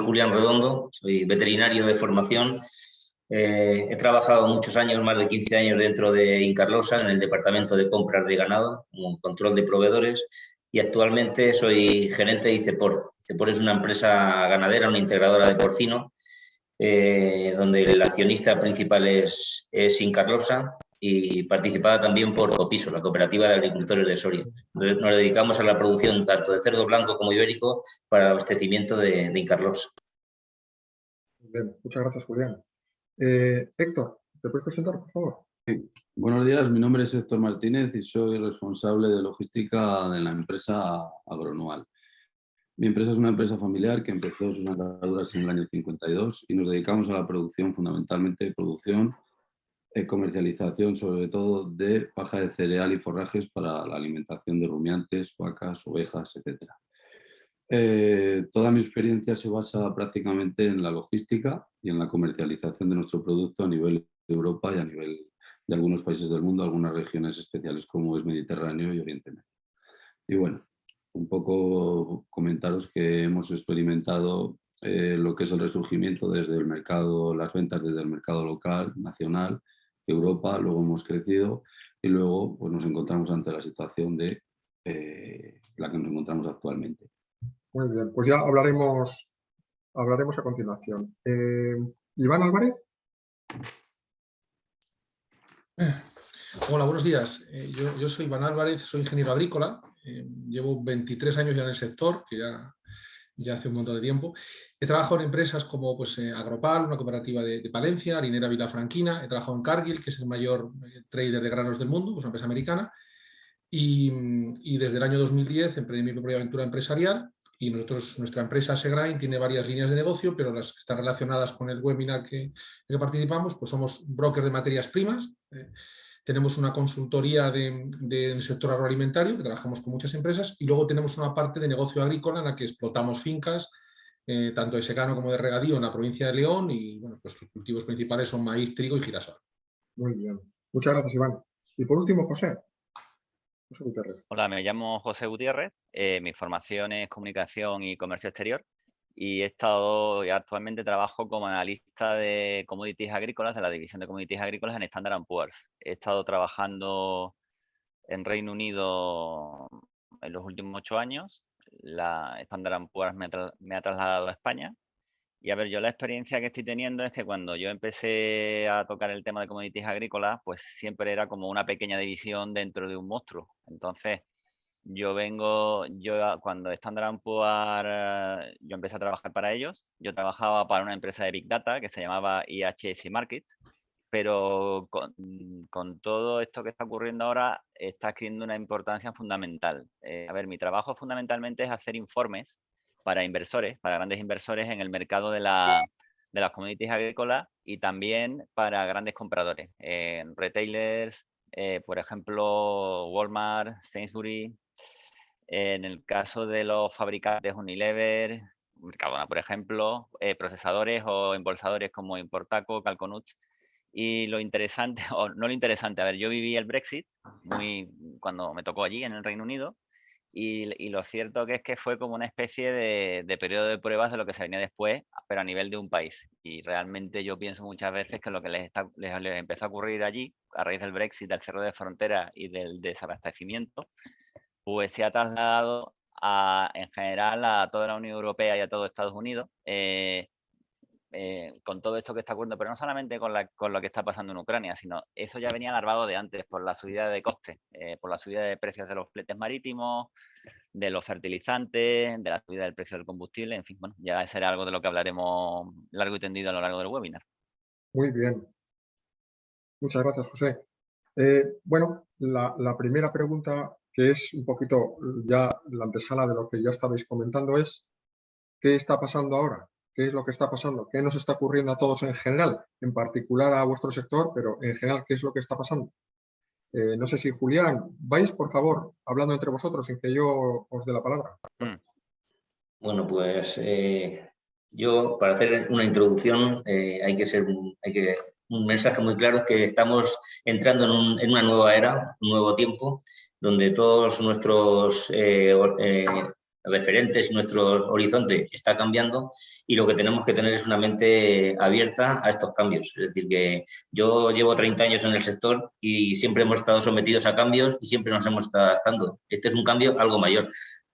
Julián Redondo, soy veterinario de formación. He trabajado muchos años, más de 15 años dentro de Incarlosa, en el departamento de compras de ganado, como control de proveedores, y actualmente soy gerente de ICEPOR. ICEPOR es una empresa ganadera, una integradora de porcino, donde el accionista principal es Incarlosa y participada también por Copiso, la Cooperativa de Agricultores de Soria. Nos dedicamos a la producción tanto de cerdo blanco como ibérico para el abastecimiento de Incarlosa. Bien, muchas gracias, Julián. Héctor, ¿te puedes presentar, por favor? Sí. Buenos días, mi nombre es Héctor Martínez y soy responsable de logística de la empresa Agronual. Mi empresa es una empresa familiar que empezó sus andaduras en el año 52 y nos dedicamos a la producción, fundamentalmente producción, comercialización sobre todo de paja de cereal y forrajes para la alimentación de rumiantes, vacas, ovejas, etc. Toda mi experiencia se basa prácticamente en la logística y en la comercialización de nuestro producto a nivel de Europa y a nivel de algunos países del mundo, algunas regiones especiales como es Mediterráneo y Oriente Medio. Y bueno, un poco comentaros que hemos experimentado lo que es el resurgimiento desde el mercado, las ventas desde el mercado local, nacional, Europa, luego hemos crecido y luego pues, nos encontramos ante la situación de la que nos encontramos actualmente. Muy bien, pues ya hablaremos a continuación. Iván Álvarez. Hola, buenos días. Yo soy Iván Álvarez, soy ingeniero agrícola. Llevo 23 años ya en el sector, que ya hace un montón de tiempo. He trabajado en empresas como pues, Agropal, una cooperativa de Palencia, Harinera Vilafranquina. He trabajado en Cargill, que es el mayor trader de granos del mundo, pues una empresa americana. Y desde el año 2010 emprendí mi propia aventura empresarial. Y nuestra empresa Segrain tiene varias líneas de negocio, pero las que están relacionadas con el webinar que participamos, pues somos broker de materias primas. Tenemos una consultoría del sector agroalimentario, que trabajamos con muchas empresas, y luego tenemos una parte de negocio agrícola en la que explotamos fincas, tanto de secano como de regadío en la provincia de León, y bueno, pues los cultivos principales son maíz, trigo y girasol. Muy bien. Muchas gracias, Iván. Y por último, José. José Gutiérrez. Hola, me llamo José Gutiérrez. Mi formación es comunicación y comercio exterior y actualmente trabajo como analista de commodities agrícolas, de la división de commodities agrícolas en Standard & Poor's. He estado trabajando en Reino Unido en los últimos 8 años. La Standard & Poor's me ha trasladado a España. Y a ver, yo la experiencia que estoy teniendo es que cuando yo empecé a tocar el tema de commodities agrícolas, pues siempre era como una pequeña división dentro de un monstruo. Entonces, cuando Standard & Poor's, yo empecé a trabajar para ellos, yo trabajaba para una empresa de Big Data que se llamaba IHS Markets, pero con todo esto que está ocurriendo ahora, está adquiriendo una importancia fundamental. A ver, mi trabajo fundamentalmente es hacer informes para inversores, para grandes inversores en el mercado de las commodities agrícolas y también para grandes compradores, retailers, por ejemplo, Walmart, Sainsbury. En el caso de los fabricantes Unilever, Mercadona, por ejemplo, procesadores o embolsadores como Importaco, Calconut. Y lo interesante, o no lo interesante, a ver, yo viví el Brexit cuando me tocó allí en el Reino Unido y lo cierto que es que fue como una especie de periodo de pruebas de lo que se venía después, pero a nivel de un país. Y realmente yo pienso muchas veces que lo que les empezó a ocurrir allí, a raíz del Brexit, del cierre de fronteras y del desabastecimiento, pues se ha trasladado en general a toda la Unión Europea y a todo Estados Unidos. Con todo esto que está ocurriendo, pero no solamente con lo que está pasando en Ucrania, sino eso ya venía alarmado de antes por la subida de costes, por la subida de precios de los fletes marítimos, de los fertilizantes, de la subida del precio del combustible, en fin, bueno, ya será algo de lo que hablaremos largo y tendido a lo largo del webinar. Muy bien. Muchas gracias, José. Bueno, la primera pregunta, que es un poquito ya la antesala de lo que ya estabais comentando, es ¿qué está pasando ahora? ¿Qué es lo que está pasando? ¿Qué nos está ocurriendo a todos en general? En particular a vuestro sector, pero en general, ¿qué es lo que está pasando? No sé si, Julián, vais, por favor, hablando entre vosotros sin que yo os dé la palabra. Bueno, pues yo, para hacer una introducción, un mensaje muy claro es que estamos entrando en una nueva era, un nuevo tiempo, donde todos nuestros referentes y nuestro horizonte está cambiando y lo que tenemos que tener es una mente abierta a estos cambios. Es decir, que yo llevo 30 años en el sector y siempre hemos estado sometidos a cambios y siempre nos hemos estado adaptando. Este es un cambio algo mayor.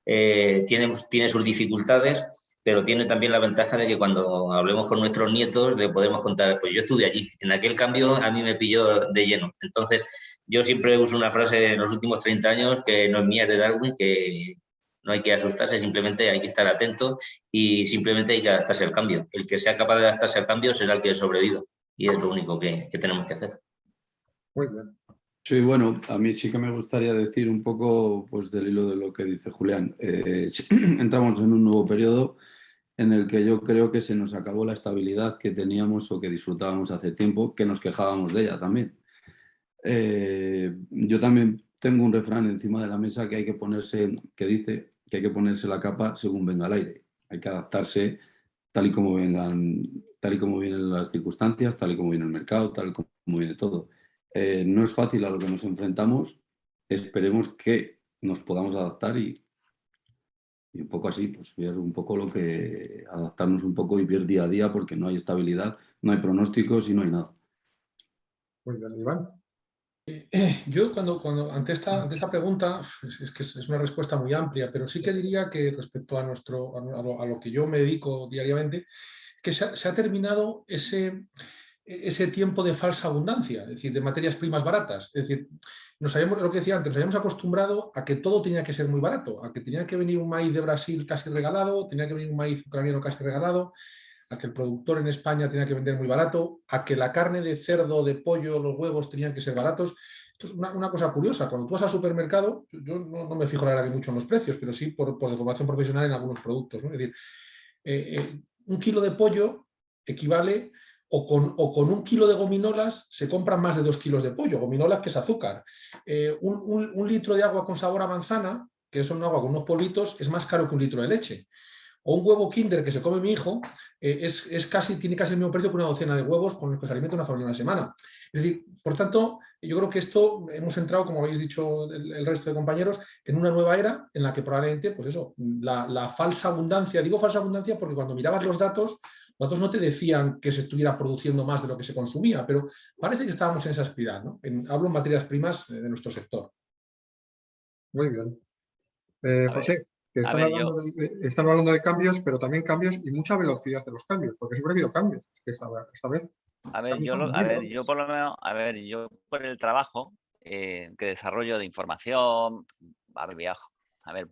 Tiene sus dificultades, pero tiene también la ventaja de que cuando hablemos con nuestros nietos le podemos contar, pues yo estuve allí, en aquel cambio a mí me pilló de lleno. Entonces, yo siempre uso una frase en los últimos 30 años que no es mía, es de Darwin, que no hay que asustarse, simplemente hay que estar atento y simplemente hay que adaptarse al cambio. El que sea capaz de adaptarse al cambio será el que sobreviva y es lo único que tenemos que hacer. Muy bien. Sí, bueno, a mí sí que me gustaría decir un poco pues, del hilo de lo que dice Julián. Entramos en un nuevo periodo en el que yo creo que se nos acabó la estabilidad que teníamos o que disfrutábamos hace tiempo, que nos quejábamos de ella también. Yo también tengo un refrán encima de la mesa que hay que ponerse, que dice que hay que ponerse la capa según venga el aire. Hay que adaptarse tal y como vengan, tal y como vienen las circunstancias, tal y como viene el mercado, tal y como viene todo. No es fácil a lo que nos enfrentamos. Esperemos que nos podamos adaptar y un poco así, pues ver un poco lo que adaptarnos un poco y ver día a día porque no hay estabilidad, no hay pronósticos y no hay nada. Muy bien, Iván. Yo ante esta pregunta, es que es una respuesta muy amplia, pero sí que diría que respecto a lo que yo me dedico diariamente, que se ha terminado ese tiempo de falsa abundancia, es decir, de materias primas baratas. Es decir, lo que decía antes, nos habíamos acostumbrado a que todo tenía que ser muy barato, a que tenía que venir un maíz de Brasil casi regalado, tenía que venir un maíz ucraniano casi regalado, a que el productor en España tenía que vender muy barato, a que la carne de cerdo, de pollo, los huevos tenían que ser baratos. Esto es una cosa curiosa. Cuando tú vas al supermercado, yo no me fijo la verdad que mucho en los precios, pero sí por deformación profesional en algunos productos, ¿no? Es decir, un kilo de pollo equivale o con un kilo de gominolas se compran más de 2 kilos de pollo, gominolas que es azúcar. Un litro de agua con sabor a manzana, que es un agua con unos polvitos, es más caro que un litro de leche. O un huevo Kinder que se come mi hijo tiene casi el mismo precio que una docena de huevos con los que se alimenta una familia una semana. Es decir, por tanto, yo creo que esto hemos entrado, como habéis dicho el resto de compañeros, en una nueva era en la que probablemente, pues eso, la falsa abundancia, digo falsa abundancia porque cuando mirabas los datos no te decían que se estuviera produciendo más de lo que se consumía, pero parece que estábamos en esa espiral, ¿no? Hablo en materias primas de nuestro sector. Muy bien. A ver, José, que a ver, yo, están hablando de cambios, pero también cambios y mucha velocidad de los cambios, porque siempre ha habido cambios. Es que esta vez a los ver, cambios yo, son a muy ver, veloces. yo por lo menos, a ver, yo por el trabajo que desarrollo de información, a ver, viajo. A ver,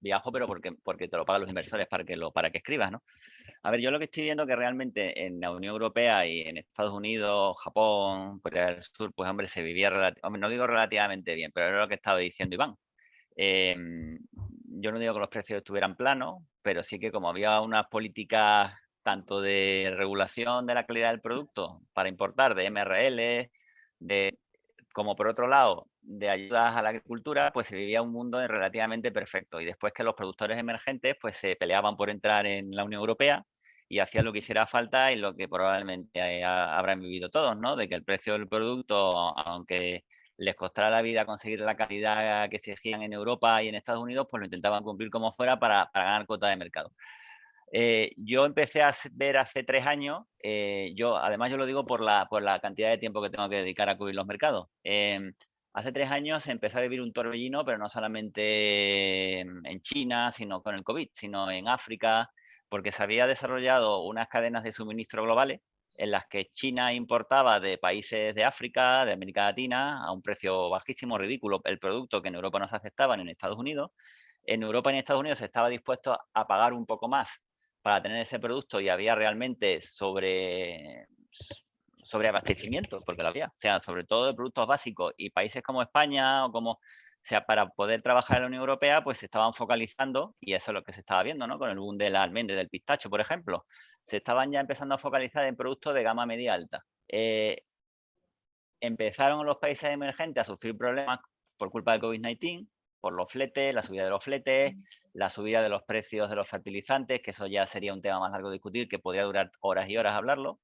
viajo, pero porque te lo pagan los inversores para que escribas, ¿no? A ver, yo lo que estoy viendo que realmente en la Unión Europea y en Estados Unidos, Japón, Corea del Sur, pues hombre, se vivía, hombre, no digo relativamente bien, pero era lo que estaba diciendo Iván. Yo no digo que los precios estuvieran planos, pero sí que como había unas políticas tanto de regulación de la calidad del producto para importar, de MRL, como por otro lado de ayudas a la agricultura, pues se vivía un mundo relativamente perfecto. Y después que los productores emergentes pues se peleaban por entrar en la Unión Europea y hacían lo que hiciera falta y lo que probablemente habrán vivido todos, ¿no? De que el precio del producto, aunque les costara la vida conseguir la calidad que exigían en Europa y en Estados Unidos, pues lo intentaban cumplir como fuera para ganar cuota de mercado. Yo empecé a ver hace 3 años, además yo lo digo por la cantidad de tiempo que tengo que dedicar a cubrir los mercados. Hace 3 años empecé a vivir un torbellino, pero no solamente en China, sino con el COVID, sino en África, porque se había desarrollado unas cadenas de suministro globales en las que China importaba de países de África, de América Latina, a un precio bajísimo, ridículo, el producto que en Europa no se aceptaba en Estados Unidos. En Europa y en Estados Unidos se estaba dispuesto a pagar un poco más para tener ese producto y había realmente sobreabastecimiento, porque lo había. O sea, sobre todo de productos básicos y países como España o como... O sea, para poder trabajar en la Unión Europea, pues se estaban focalizando, y eso es lo que se estaba viendo, ¿no? Con el boom de la almendra y del pistacho, por ejemplo. Se estaban ya empezando a focalizar en productos de gama media alta. Empezaron los países emergentes a sufrir problemas por culpa del COVID-19, por los fletes, la subida de los fletes, la subida de los precios de los fertilizantes, que eso ya sería un tema más largo de discutir, que podría durar horas y horas hablarlo.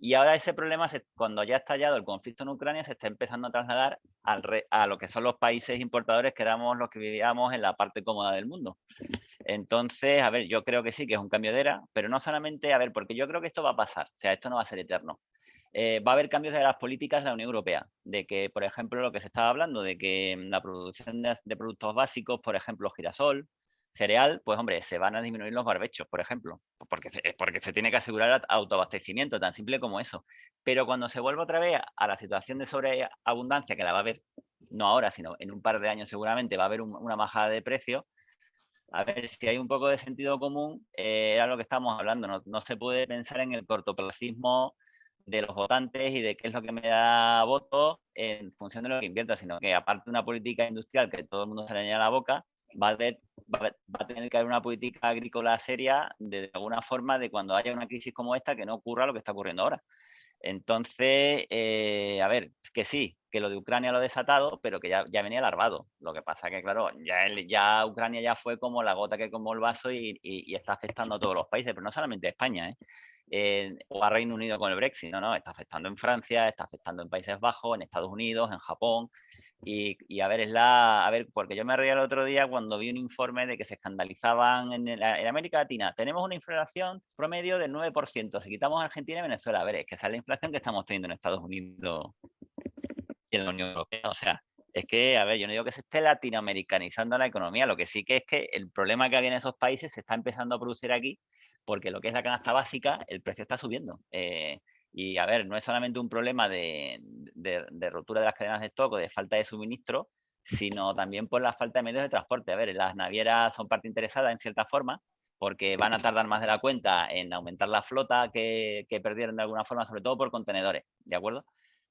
Y ahora ese problema, cuando ya ha estallado el conflicto en Ucrania, se está empezando a trasladar a lo que son los países importadores, que éramos los que vivíamos en la parte cómoda del mundo. Entonces, a ver, yo creo que sí, que es un cambio de era, pero no solamente, a ver, porque yo creo que esto va a pasar, o sea, esto no va a ser eterno. Va a haber cambios de las políticas de la Unión Europea, de que, por ejemplo, lo que se estaba hablando, de que la producción de productos básicos, por ejemplo, girasol, cereal, pues hombre, se van a disminuir los barbechos, por ejemplo, porque se tiene que asegurar el autoabastecimiento, tan simple como eso. Pero cuando se vuelva otra vez a la situación de sobreabundancia, que la va a haber, no ahora, sino en un par de años seguramente, va a haber una bajada de precios. A ver, si hay un poco de sentido común, era lo que estamos hablando, no se puede pensar en el cortoplacismo de los votantes y de qué es lo que me da votos en función de lo que invierta, sino que aparte de una política industrial que todo el mundo se le llena a la boca, va a tener que haber una política agrícola seria de alguna forma de cuando haya una crisis como esta que no ocurra lo que está ocurriendo ahora. Entonces, a ver, que sí, que lo de Ucrania lo ha desatado, pero que ya venía larvado. Lo que pasa que, claro, ya Ucrania ya fue como la gota que colmó el vaso y está afectando a todos los países, pero no solamente a España, o a Reino Unido con el Brexit, no, está afectando en Francia, está afectando en Países Bajos, en Estados Unidos, en Japón. Y a ver, porque yo me reía el otro día cuando vi un informe de que se escandalizaban en América Latina. Tenemos una inflación promedio del 9%. Si quitamos Argentina y Venezuela, a ver, es que esa es la inflación que estamos teniendo en Estados Unidos y en la Unión Europea. O sea, es que, a ver, yo no digo que se esté latinoamericanizando la economía, lo que sí que es que el problema que había en esos países se está empezando a producir aquí, porque lo que es la canasta básica, el precio está subiendo. Y a ver, no es solamente un problema de rotura de las cadenas de stock o de falta de suministro, sino también por la falta de medios de transporte. A ver, las navieras son parte interesada en cierta forma, porque van a tardar más de la cuenta en aumentar la flota que perdieron de alguna forma, sobre todo por contenedores, ¿de acuerdo?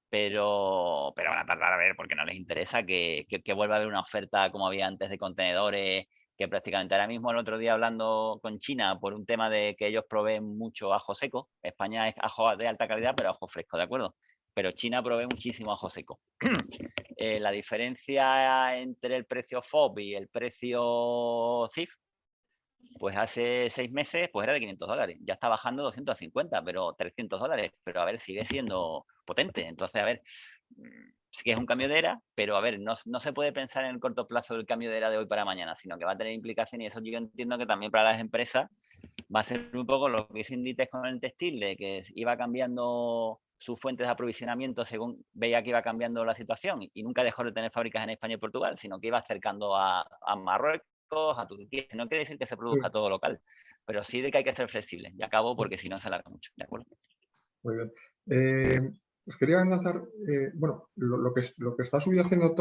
Pero van a tardar, a ver, porque no les interesa que vuelva a haber una oferta como había antes de contenedores, que prácticamente ahora mismo el otro día hablando con China por un tema de que ellos proveen mucho ajo seco. España es ajo de alta calidad, pero ajo fresco, ¿de acuerdo? Pero China provee muchísimo ajo seco. La diferencia entre el precio FOB y el precio CIF, pues hace 6 meses pues era de $500. Ya está bajando 250, pero $300. Pero a ver, sigue siendo potente. Entonces, a ver, sí que es un cambio de era, pero a ver, no se puede pensar en el corto plazo del cambio de era de hoy para mañana, sino que va a tener implicaciones y eso yo entiendo que también para las empresas va a ser un poco lo que hizo Inditex con el textil, de que iba cambiando sus fuentes de aprovisionamiento según veía que iba cambiando la situación y nunca dejó de tener fábricas en España y Portugal, sino que iba acercando a Marruecos, a Turquía. No quiere decir que se produzca todo local, pero sí de que hay que ser flexible. Ya acabo porque si no se alarga mucho, ¿de acuerdo? Muy bien. Os quería enlazar, bueno, lo que está subyaciendo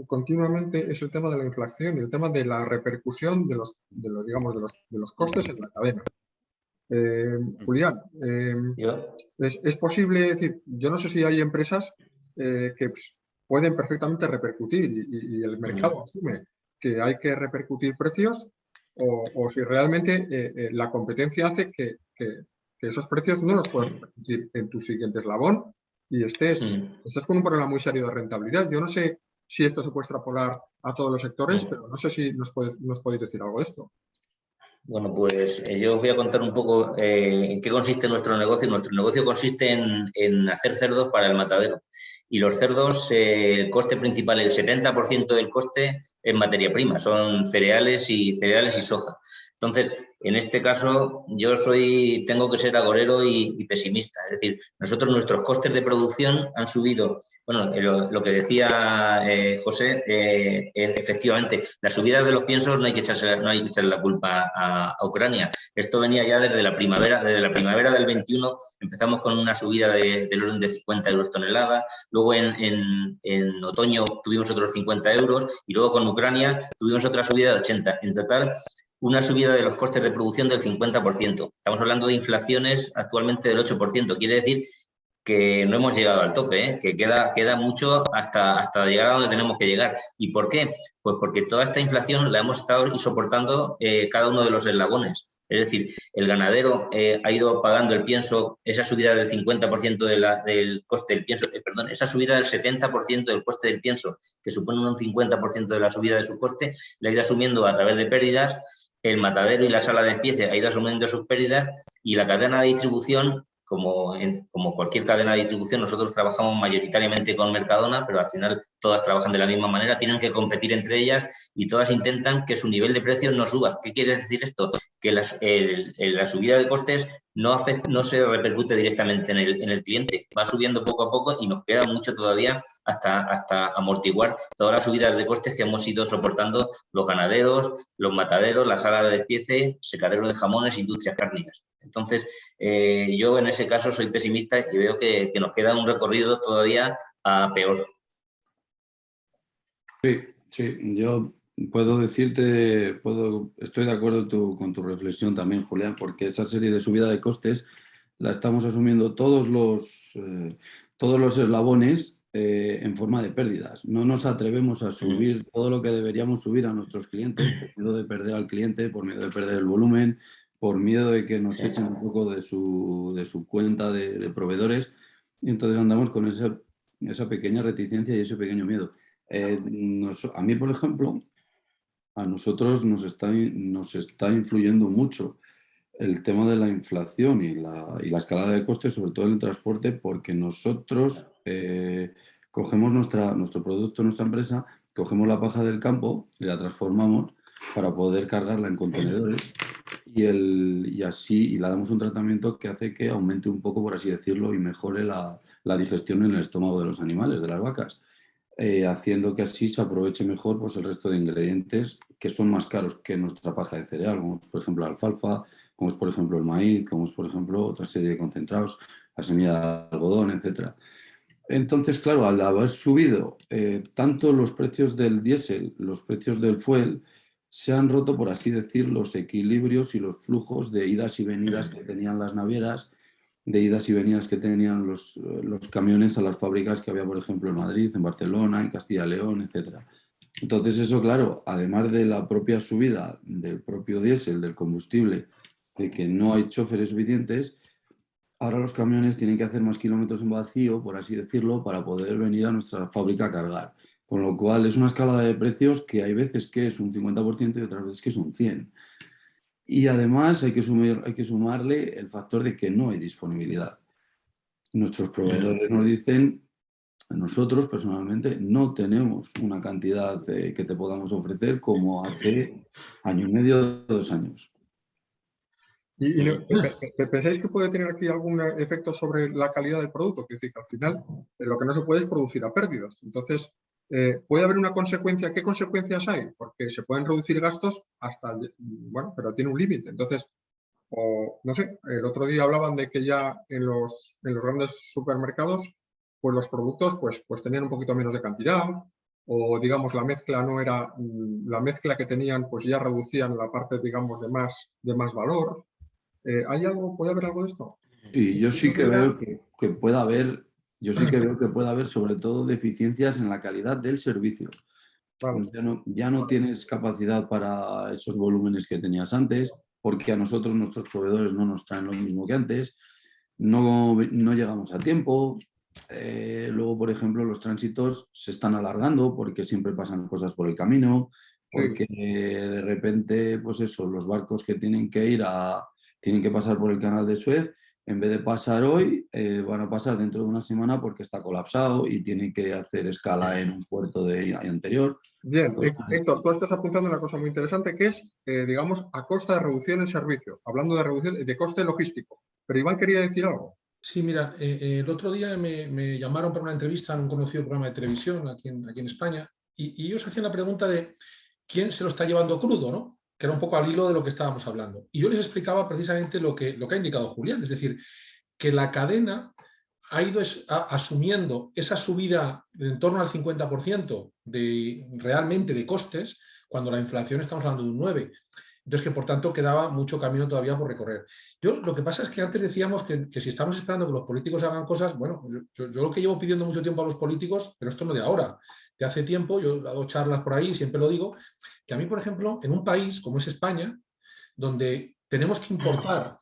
continuamente es el tema de la inflación y el tema de la repercusión de los costes en la cadena. Julián, es posible decir, yo no sé si hay empresas que pueden perfectamente repercutir y el mercado asume que hay que repercutir precios o si realmente la competencia hace que esos precios no los puedes repercutir en tu siguiente eslabón y estés con un problema muy serio de rentabilidad. Yo no sé si esto se puede extrapolar a todos los sectores, pero no sé si nos podéis decir algo de esto. Bueno, pues yo os voy a contar un poco en qué consiste nuestro negocio. Nuestro negocio consiste en hacer cerdos para el matadero. Y los cerdos, el coste principal, el 70% del coste es materia prima, son cereales y soja. Entonces, en este caso, yo tengo que ser agorero y pesimista. Es decir, nuestros costes de producción han subido. Bueno, lo que decía José, efectivamente, la subida de los piensos no hay que echarle la culpa a Ucrania. Esto venía ya desde la primavera del 21, empezamos con una subida del orden de 50 euros tonelada, luego en otoño tuvimos otros 50 euros y luego con Ucrania tuvimos otra subida de 80. En total, una subida de los costes de producción del 50%. Estamos hablando de inflaciones actualmente del 8%. Quiere decir que no hemos llegado al tope, que queda mucho hasta llegar a donde tenemos que llegar. ¿Y por qué? Pues porque toda esta inflación la hemos estado soportando cada uno de los eslabones. Es decir, el ganadero ha ido pagando el pienso, esa subida del 50% del coste del pienso, esa subida del 70% del coste del pienso, que supone un 50% de la subida de su coste, la ha ido asumiendo a través de pérdidas. El matadero y la sala de despiece ha ido asumiendo sus pérdidas y la cadena de distribución como cualquier cadena de distribución, nosotros trabajamos mayoritariamente con Mercadona, pero al final todas trabajan de la misma manera, tienen que competir entre ellas y todas intentan que su nivel de precios no suba. ¿Qué quiere decir esto? Que la subida de costes no se repercute directamente en el cliente, va subiendo poco a poco y nos queda mucho todavía hasta amortiguar todas las subidas de costes que hemos ido soportando los ganaderos, los mataderos, las salas de despiece, secaderos de jamones, industrias cárnicas. Entonces, yo en ese caso soy pesimista y veo que nos queda un recorrido todavía a peor. Sí, yo puedo decirte, estoy de acuerdo con tu reflexión también, Julián, porque esa serie de subida de costes la estamos asumiendo todos los eslabones en forma de pérdidas. No nos atrevemos a subir todo lo que deberíamos subir a nuestros clientes por miedo de perder al cliente, por miedo de perder el volumen, por miedo de que nos echen un poco de su cuenta de proveedores, y entonces andamos con esa pequeña reticencia y ese pequeño miedo. A mí, por ejemplo, a nosotros nos está influyendo mucho el tema de la inflación y la escalada de costes, sobre todo en el transporte, porque nosotros cogemos nuestro producto, nuestra empresa, cogemos la paja del campo y la transformamos para poder cargarla en contenedores y la damos un tratamiento que hace que aumente un poco, por así decirlo, y mejore la digestión en el estómago de los animales, de las vacas. Haciendo que así se aproveche mejor pues, el resto de ingredientes que son más caros que nuestra paja de cereal, como por ejemplo la alfalfa, como es por ejemplo el maíz, como es por ejemplo otra serie de concentrados, la semilla de algodón, etc. Entonces, claro, al haber subido tanto los precios del diésel, los precios del fuel, se han roto, por así decir, los equilibrios y los flujos de idas y venidas que tenían las navieras, de idas y venidas que tenían los camiones a las fábricas que había, por ejemplo, en Madrid, en Barcelona, en Castilla y León, etc. Entonces eso, claro, además de la propia subida del propio diésel, del combustible, de que no hay choferes suficientes, ahora los camiones tienen que hacer más kilómetros en vacío, por así decirlo, para poder venir a nuestra fábrica a cargar. Con lo cual es una escalada de precios que hay veces que es un 50% y otras veces que es un 100%. Y además hay que sumarle el factor de que no hay disponibilidad. Nuestros proveedores nos dicen, nosotros personalmente no tenemos una cantidad que te podamos ofrecer como hace año y medio, 2 años. ¿Pensáis que puede tener aquí algún efecto sobre la calidad del producto? Es decir, que al final lo que no se puede es producir a pérdidas. Entonces, ¿puede haber una consecuencia? ¿Qué consecuencias hay? Porque se pueden reducir gastos hasta, bueno, pero tiene un límite. Entonces, no sé, el otro día hablaban de que ya en los grandes supermercados, pues los productos pues tenían un poquito menos de cantidad, o digamos la mezcla no era, la mezcla que tenían pues ya reducían la parte, digamos, de más valor. ¿Puede haber algo de esto? Sí, yo sí que veo que puede haber, sobre todo deficiencias en la calidad del servicio. Vale. Ya no tienes capacidad para esos volúmenes que tenías antes, porque a nosotros nuestros proveedores no nos traen lo mismo que antes, no llegamos a tiempo. Luego, por ejemplo, los tránsitos se están alargando porque siempre pasan cosas por el camino, porque de repente, pues eso, los barcos que tienen que pasar por el canal de Suez, en vez de pasar hoy, van a pasar dentro de una semana porque está colapsado y tienen que hacer escala en un puerto anterior. Bien, Héctor, tú estás apuntando una cosa muy interesante que es, digamos, a costa de reducción en servicio, hablando de reducción de coste logístico. Pero Iván quería decir algo. Sí, mira, el otro día me llamaron para una entrevista en un conocido programa de televisión aquí en España y ellos hacían la pregunta de quién se lo está llevando crudo, ¿no? Que era un poco al hilo de lo que estábamos hablando. Y yo les explicaba precisamente lo que ha indicado Julián, es decir, que la cadena ha ido asumiendo esa subida de en torno al 50% realmente de costes, cuando la inflación estamos hablando de un 9%. Entonces, que por tanto quedaba mucho camino todavía por recorrer. Lo que pasa es que antes decíamos que si estamos esperando que los políticos hagan cosas, bueno, yo lo que llevo pidiendo mucho tiempo a los políticos, pero esto no de ahora, de hace tiempo, yo he dado charlas por ahí, siempre lo digo, que a mí, por ejemplo, en un país como es España, donde tenemos que importar,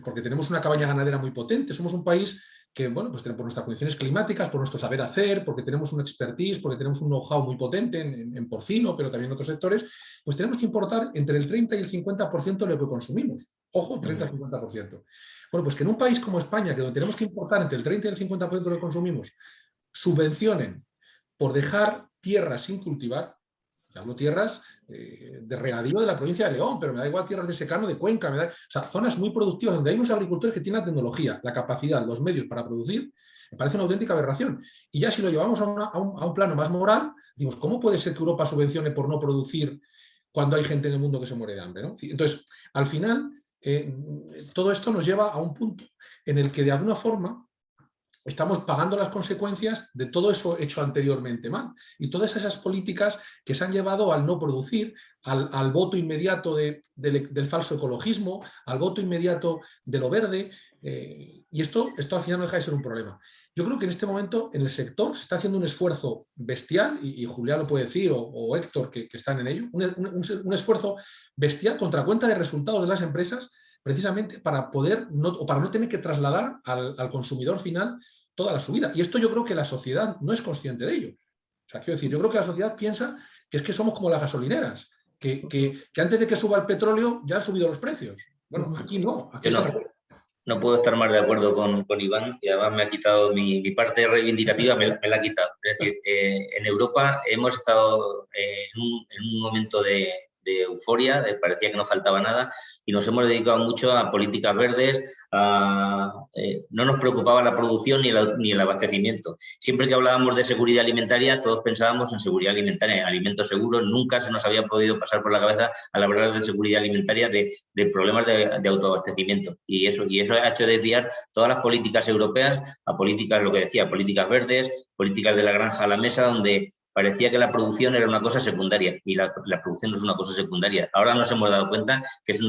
porque tenemos una cabaña ganadera muy potente, somos un país que, bueno, pues por nuestras condiciones climáticas, por nuestro saber hacer, porque tenemos un expertise, porque tenemos un know-how muy potente en porcino, pero también en otros sectores, pues tenemos que importar entre el 30 y el 50% de lo que consumimos. Ojo, 30 y 50%. Bueno, pues que en un país como España, que donde tenemos que importar entre el 30 y el 50% de lo que consumimos, subvencionen por dejar tierras sin cultivar, hablo tierras de regadío de la provincia de León, pero me da igual tierras de secano de Cuenca, o sea, zonas muy productivas donde hay unos agricultores que tienen la tecnología, la capacidad, los medios para producir, me parece una auténtica aberración. Y ya si lo llevamos a un plano más moral, decimos, ¿cómo puede ser que Europa subvencione por no producir cuando hay gente en el mundo que se muere de hambre, ¿no? Entonces, al final, todo esto nos lleva a un punto en el que de alguna forma estamos pagando las consecuencias de todo eso hecho anteriormente mal. Y todas esas políticas que se han llevado al no producir, al voto inmediato del falso ecologismo, al voto inmediato de lo verde, y esto al final no deja de ser un problema. Yo creo que en este momento en el sector se está haciendo un esfuerzo bestial, y Julián lo puede decir, o Héctor, que están en ello, un esfuerzo bestial contra cuenta de resultados de las empresas, precisamente para para no tener que trasladar al consumidor final toda la subida. Y esto yo creo que la sociedad no es consciente de ello. O sea, quiero decir, yo creo que la sociedad piensa que es que somos como las gasolineras, que antes de que suba el petróleo ya han subido los precios. Bueno, aquí no. Aquí no puedo estar más de acuerdo con Iván, y además me ha quitado mi parte reivindicativa, me la ha quitado. Es decir, en Europa hemos estado en un momento de euforia, parecía que no faltaba nada, y nos hemos dedicado mucho a políticas verdes, no nos preocupaba la producción ni el abastecimiento. Siempre que hablábamos de seguridad alimentaria, todos pensábamos en seguridad alimentaria, en alimentos seguros. Nunca se nos había podido pasar por la cabeza al hablar de seguridad alimentaria de problemas de autoabastecimiento, y eso ha hecho desviar todas las políticas europeas a políticas, lo que decía, políticas verdes, políticas de la granja a la mesa, donde parecía que la producción era una cosa secundaria, y la producción no es una cosa secundaria. Ahora nos hemos dado cuenta que es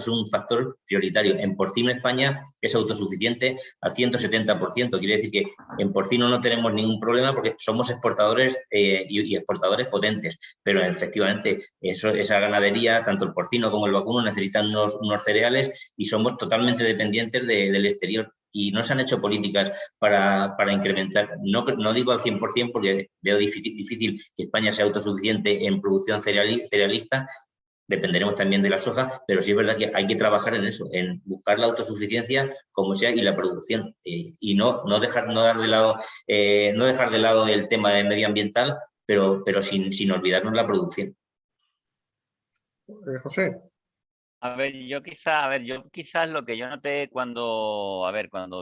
un factor prioritario. En porcino España es autosuficiente al 170%. Quiere decir que en porcino no tenemos ningún problema porque somos exportadores y exportadores potentes, pero efectivamente esa ganadería, tanto el porcino como el vacuno, necesitan unos cereales, y somos totalmente dependientes del exterior. Y no se han hecho políticas para incrementar, no digo al 100% porque veo difícil que España sea autosuficiente en producción cerealista, dependeremos también de la soja, pero sí es verdad que hay que trabajar en eso, en buscar la autosuficiencia como sea, y la producción, y no dejar de lado el tema de medioambiental, pero sin olvidarnos la producción. José. Yo quizás lo que yo noté cuando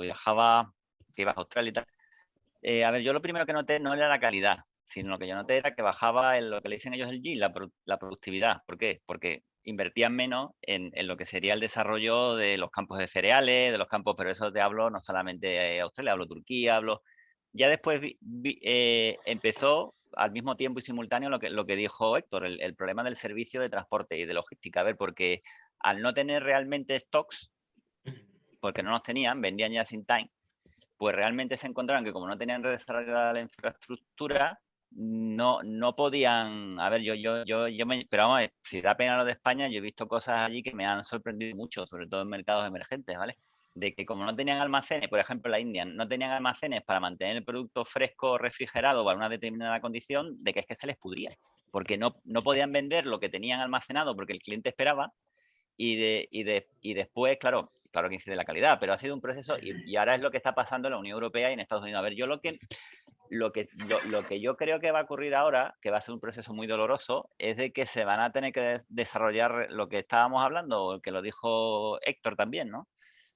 viajaba, que iba a Australia y tal, yo lo primero que noté no era la calidad, sino lo que yo noté era que bajaba en lo que le dicen ellos el G, la productividad. ¿Por qué? Porque invertían menos en lo que sería el desarrollo de los campos de cereales, de los campos, pero eso te hablo no solamente Australia, hablo Turquía, Ya después empezó al mismo tiempo y simultáneo lo que dijo Héctor, el problema del servicio de transporte y de logística. Porque al no tener realmente stocks, porque no los tenían, vendían ya sin time, pues realmente se encontraron que como no tenían desarrollada la infraestructura, no podían. Pero vamos, si da pena lo de España, yo he visto cosas allí que me han sorprendido mucho, sobre todo en mercados emergentes, ¿vale? De que como no tenían almacenes, por ejemplo la India, no tenían almacenes para mantener el producto fresco, refrigerado para una determinada condición, de que es que se les pudría, porque no podían vender lo que tenían almacenado porque el cliente esperaba, y después, claro que incide la calidad, pero ha sido un proceso, y ahora es lo que está pasando en la Unión Europea y en Estados Unidos. Yo lo que yo creo que va a ocurrir ahora, que va a ser un proceso muy doloroso, es de que se van a tener que desarrollar lo que estábamos hablando, que lo dijo Héctor también, ¿no?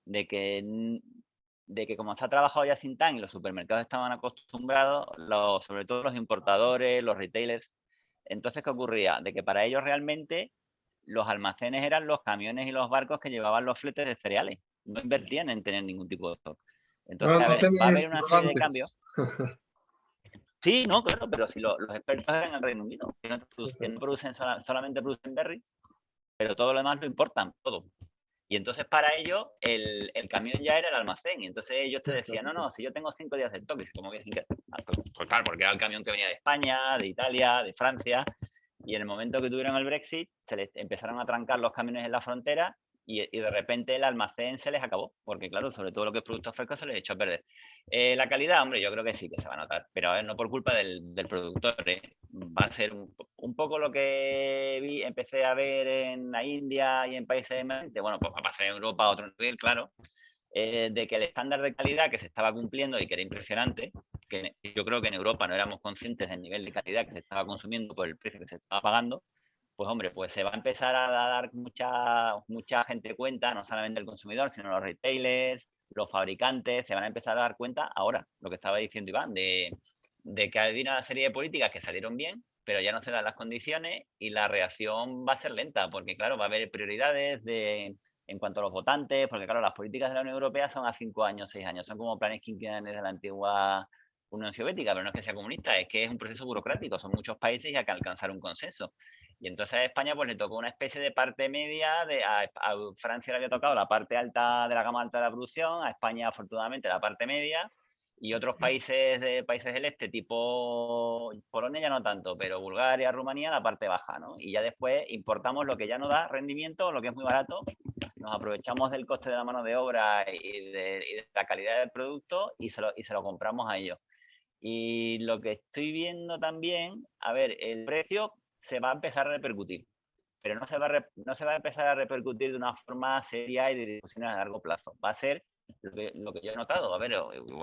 De que como se ha trabajado ya sin TAN y los supermercados estaban acostumbrados, sobre todo los importadores, los retailers. Entonces, ¿qué ocurría? De que para ellos realmente los almacenes eran los camiones y los barcos que llevaban los fletes de cereales. No invertían en tener ningún tipo de stock. Entonces, va a haber una serie de cambios. Sí, no, claro, pero si los expertos eran en el Reino Unido, que no producen, solamente producen berries, pero todo lo demás lo importan, todo. Y entonces para ellos el camión ya era el almacén. Y entonces ellos te decían, no, si yo tengo 5 días de stock, como que pues claro, porque era el camión que venía de España, de Italia, de Francia. Y en el momento que tuvieron el Brexit, se les empezaron a trancar los camiones en la frontera, y de repente el almacén se les acabó, porque claro, sobre todo lo que es productos frescos se les echó a perder. La calidad, hombre, yo creo que sí que se va a notar, pero a ver, no por culpa del productor, va a ser un poco lo que empecé a ver en la India y en países emergentes, bueno, pues va a pasar en Europa a otro nivel, claro, de que el estándar de calidad que se estaba cumpliendo y que era impresionante, que yo creo que en Europa no éramos conscientes del nivel de calidad que se estaba consumiendo por el precio que se estaba pagando, pues hombre, pues se va a empezar a dar mucha gente cuenta, no solamente el consumidor, sino los retailers, los fabricantes, se van a empezar a dar cuenta ahora, lo que estaba diciendo Iván, de que hay una serie de políticas que salieron bien, pero ya no se dan las condiciones y la reacción va a ser lenta, porque claro, va a haber prioridades en cuanto a los votantes, porque claro, las políticas de la Unión Europea son a 5 años, 6 años, son como planes quinquenales de la antigua Unión Soviética, pero no es que sea comunista, es que es un proceso burocrático, son muchos países y hay que alcanzar un consenso. Y entonces a España pues le tocó una especie de parte media, a Francia le había tocado la parte alta de la gama alta de la producción, a España afortunadamente la parte media, y otros países del este, tipo Polonia ya no tanto, pero Bulgaria, Rumanía, la parte baja, ¿no? Y ya después importamos lo que ya no da rendimiento, lo que es muy barato, nos aprovechamos del coste de la mano de obra y de la calidad del producto y se lo compramos a ellos. Y lo que estoy viendo también, a ver, el precio se va a empezar a repercutir, pero no se va a empezar a repercutir de una forma seria y de discusiones a largo plazo. Va a ser lo que yo he notado, a ver,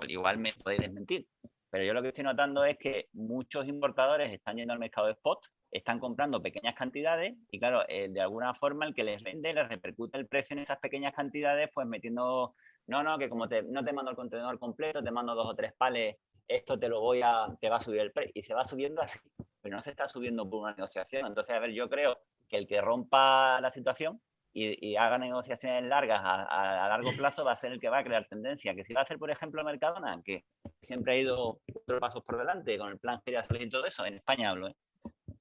igual me podéis desmentir, pero yo lo que estoy notando es que muchos importadores están yendo al mercado de spot, están comprando pequeñas cantidades y claro, de alguna forma el que les vende les repercute el precio en esas pequeñas cantidades, pues metiendo, no, que como no te mando el contenedor completo, te mando 2 o 3 palets, esto te va a subir el precio y se va subiendo así, pero no se está subiendo por una negociación. Entonces, a ver, yo creo que el que rompa la situación y haga negociaciones largas a largo plazo va a ser el que va a crear tendencia. Que si va a hacer, por ejemplo, Mercadona, que siempre ha ido 4 pasos por delante con el plan Girasol y todo eso, en España hablo,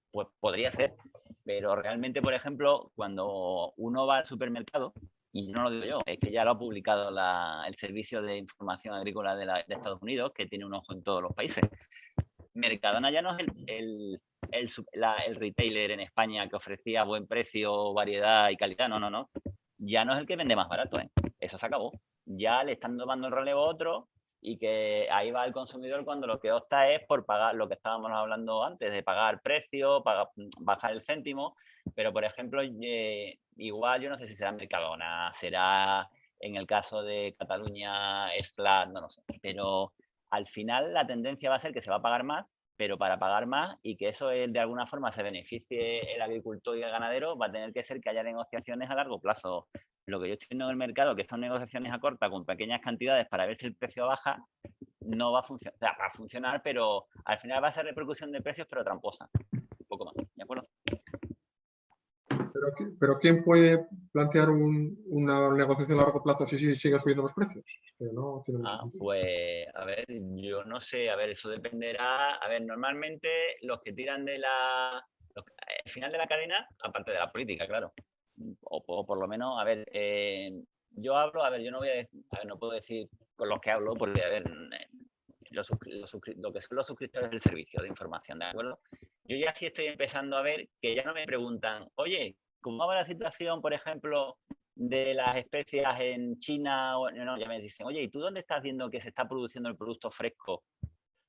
pues podría ser. Pero realmente, por ejemplo, cuando uno va al supermercado, y no lo digo yo, es que ya lo ha publicado el Servicio de Información Agrícola de Estados Unidos, que tiene un ojo en todos los países. Mercadona ya no es el retailer en España que ofrecía buen precio, variedad y calidad, no. Ya no es el que vende más barato, eso se acabó. Ya le están tomando el relevo a otro y que ahí va el consumidor cuando lo que opta es por pagar lo que estábamos hablando antes, de pagar precio, bajar el céntimo, pero por ejemplo, igual yo no sé si será Mercadona, será en el caso de Cataluña, Esclat, no lo sé, pero al final la tendencia va a ser que se va a pagar más, pero para pagar más y que eso de alguna forma se beneficie el agricultor y el ganadero, va a tener que ser que haya negociaciones a largo plazo. Lo que yo estoy viendo en el mercado, que son negociaciones a corta con pequeñas cantidades para ver si el precio baja, no va a funcionar. O sea, va a funcionar, pero al final va a ser repercusión de precios, pero tramposa. Un poco más, ¿de acuerdo? Pero ¿quién puede plantear una negociación a largo plazo si sigue subiendo los precios? Es que no tiene mucho sentido. Pues, a ver, yo no sé, a ver, eso dependerá. A ver, normalmente los que tiran el final de la cadena, aparte de la política, claro, o por lo menos, a ver, yo hablo, a ver, yo no voy a decir, no puedo decir con los que hablo, porque, a ver, lo que son los suscriptores del servicio de información, ¿de acuerdo? Yo ya sí estoy empezando a ver que ya no me preguntan, oye, ¿cómo va la situación, por ejemplo, de las especias en China? No, ya me dicen, oye, ¿y tú dónde estás viendo que se está produciendo el producto fresco?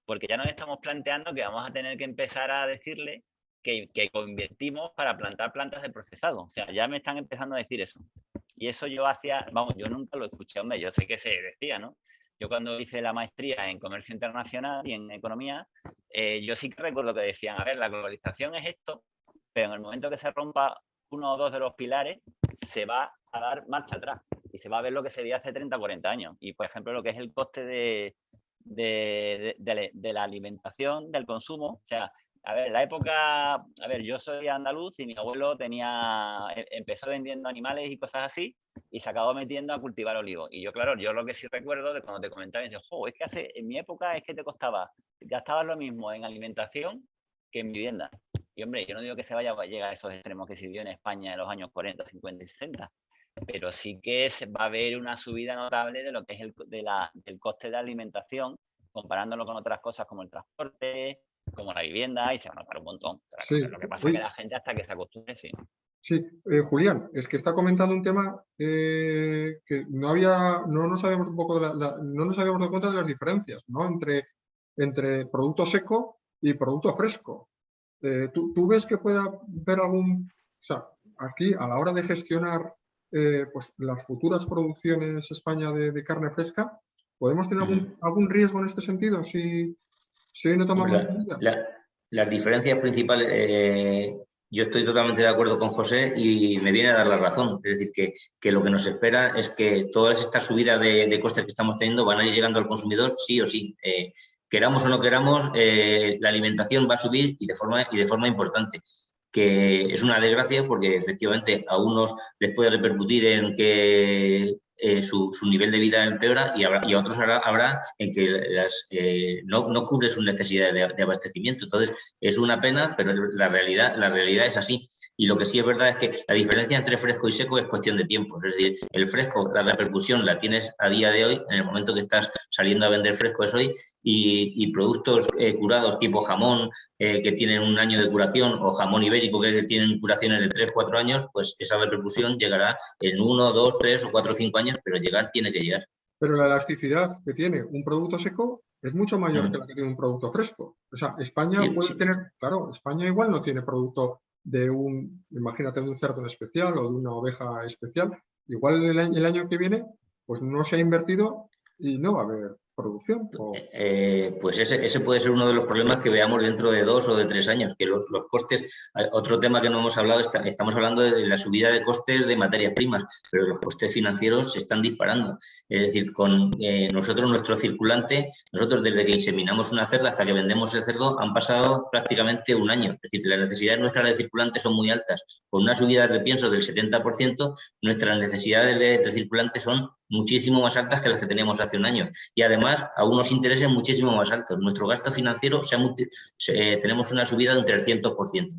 Porque ya nos estamos planteando que vamos a tener que empezar a decirle que invertimos para plantar plantas de procesado. O sea, ya me están empezando a decir eso. Y eso yo yo nunca lo escuché, hombre, yo sé que se decía, ¿no? Yo cuando hice la maestría en comercio internacional y en economía, yo sí que recuerdo que decían, a ver, la globalización es esto, pero en el momento que se rompa uno o dos de los pilares, se va a dar marcha atrás y se va a ver lo que se veía hace 30 o 40 años. Y, por ejemplo, lo que es el coste de la alimentación, del consumo. O sea, a ver, la época, a ver, yo soy andaluz y mi abuelo empezó vendiendo animales y cosas así y se acabó metiendo a cultivar olivos. Y yo, claro, yo lo que sí recuerdo de cuando te comentaba, dices, es que en mi época es que gastabas lo mismo en alimentación que en vivienda. Y hombre, yo no digo que se vaya a llegar a esos extremos que se vio en España en los años 40, 50 y 60, pero sí que se va a ver una subida notable de lo que es del coste de alimentación, comparándolo con otras cosas como el transporte, como la vivienda, y se va a notar un montón. Sí, lo que pasa es que la gente hasta que se acostumbre, sí. Sí, Julián, es que está comentando un tema que no nos habíamos un poco no nos habíamos dado cuenta de las diferencias, ¿no? Entre producto seco y producto fresco. ¿tú ves que pueda haber algún... O sea, aquí a la hora de gestionar pues, las futuras producciones España de carne fresca, ¿podemos tener algún riesgo en este sentido si hoy no tomamos medidas? Las diferencias principales, yo estoy totalmente de acuerdo con José y me viene a dar la razón. Es decir, que lo que nos espera es que todas estas subidas de costes que estamos teniendo van a ir llegando al consumidor sí o sí. Queramos o no queramos, la alimentación va a subir y de forma importante, que es una desgracia porque efectivamente a unos les puede repercutir en que su nivel de vida empeora y a otros habrá en que no cubre sus necesidades de abastecimiento. Entonces, es una pena, pero la realidad es así. Y lo que sí es verdad es que la diferencia entre fresco y seco es cuestión de tiempo. Es decir, el fresco, la repercusión la tienes a día de hoy, en el momento que estás saliendo a vender fresco es hoy, y productos curados tipo jamón, que tienen un año de curación, o jamón ibérico que tienen curaciones de 3 o 4 años, pues esa repercusión llegará en 1, 2, 3 o 4 o 5 años, pero tiene que llegar. Pero la elasticidad que tiene un producto seco es mucho mayor que la que tiene un producto fresco. O sea, España puede tener, claro, España igual no tiene producto imagínate, de un cerdo en especial o de una oveja especial. Igual el año que viene, pues no se ha invertido y no va a haber producción. Pues ese puede ser uno de los problemas que veamos dentro de 2 o de 3 años, que los costes, otro tema que no hemos hablado, estamos hablando de la subida de costes de materias primas, pero los costes financieros se están disparando. Es decir, con nuestro circulante, nosotros desde que inseminamos una cerda hasta que vendemos el cerdo han pasado prácticamente un año. Es decir, las necesidades nuestras de circulante son muy altas. Con una subida de pienso del 70%, nuestras necesidades de circulante son muchísimo más altas que las que teníamos hace un año. Y además, a unos intereses muchísimo más altos. Nuestro gasto financiero tenemos una subida de un 300%.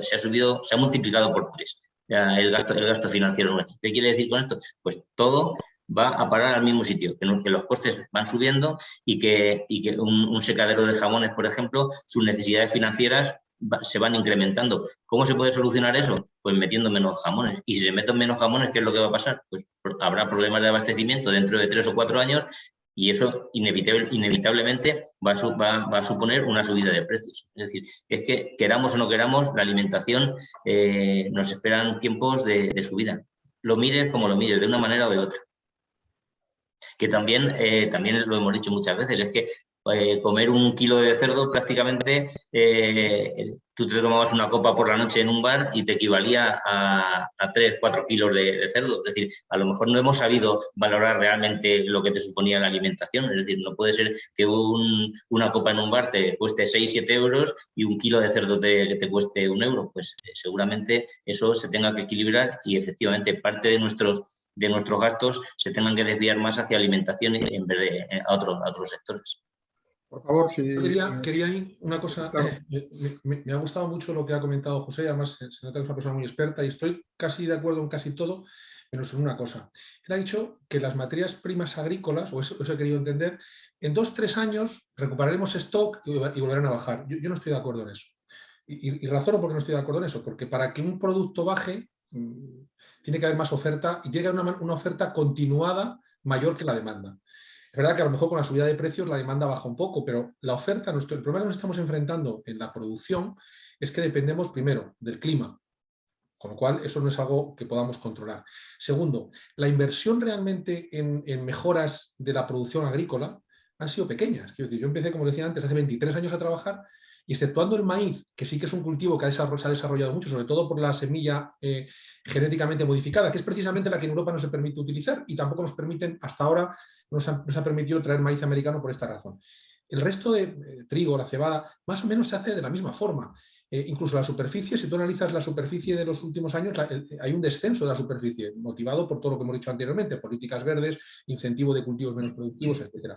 Se ha multiplicado por 3 el gasto financiero nuestro. ¿Qué quiere decir con esto? Pues todo va a parar al mismo sitio, que los costes van subiendo y que un secadero de jamones, por ejemplo, sus necesidades financieras se van incrementando. ¿Cómo se puede solucionar eso? Pues metiendo menos jamones. Y si se meten menos jamones, ¿qué es lo que va a pasar? Pues habrá problemas de abastecimiento dentro de 3 o 4 años y eso inevitablemente va a suponer una subida de precios. Es decir, es que queramos o no queramos, la alimentación nos esperan tiempos de subida. Lo mires como lo mires, de una manera o de otra. Que también lo hemos dicho muchas veces, es que comer 1 kilo de cerdo prácticamente, tú te tomabas una copa por la noche en un bar y te equivalía a 3 o 4 kilos de cerdo. Es decir, a lo mejor no hemos sabido valorar realmente lo que te suponía la alimentación. Es decir, no puede ser que una copa en un bar te cueste 6 o 7 euros y 1 kilo de cerdo te cueste 1 euro. Pues seguramente eso se tenga que equilibrar y efectivamente parte de nuestros gastos se tengan que desviar más hacia alimentación en vez de a otros sectores. Por favor, si... Quería ir una cosa, claro. Me ha gustado mucho lo que ha comentado José, además se nota que es una persona muy experta y estoy casi de acuerdo en casi todo, menos en una cosa. Él ha dicho que las materias primas agrícolas, o eso he querido entender, en 2 o 3 años recuperaremos stock y volverán a bajar. Yo no estoy de acuerdo en eso. Y razono por qué no estoy de acuerdo en eso, porque para que un producto baje, tiene que haber más oferta y tiene que haber una oferta continuada mayor que la demanda. Es verdad que a lo mejor con la subida de precios la demanda baja un poco, pero la oferta, el problema que nos estamos enfrentando en la producción es que dependemos primero del clima, con lo cual eso no es algo que podamos controlar. Segundo, la inversión realmente en mejoras de la producción agrícola han sido pequeñas. Quiero decir, yo empecé, como decía antes, hace 23 años a trabajar y exceptuando el maíz, que sí que es un cultivo que se ha desarrollado mucho, sobre todo por la semilla genéticamente modificada, que es precisamente la que en Europa no se permite utilizar y tampoco nos permiten, hasta ahora, nos ha permitido traer maíz americano por esta razón. El resto de trigo, la cebada, más o menos se hace de la misma forma. Incluso la superficie, si tú analizas la superficie de los últimos años, hay un descenso de la superficie, motivado por todo lo que hemos dicho anteriormente, políticas verdes, incentivo de cultivos menos productivos, etc.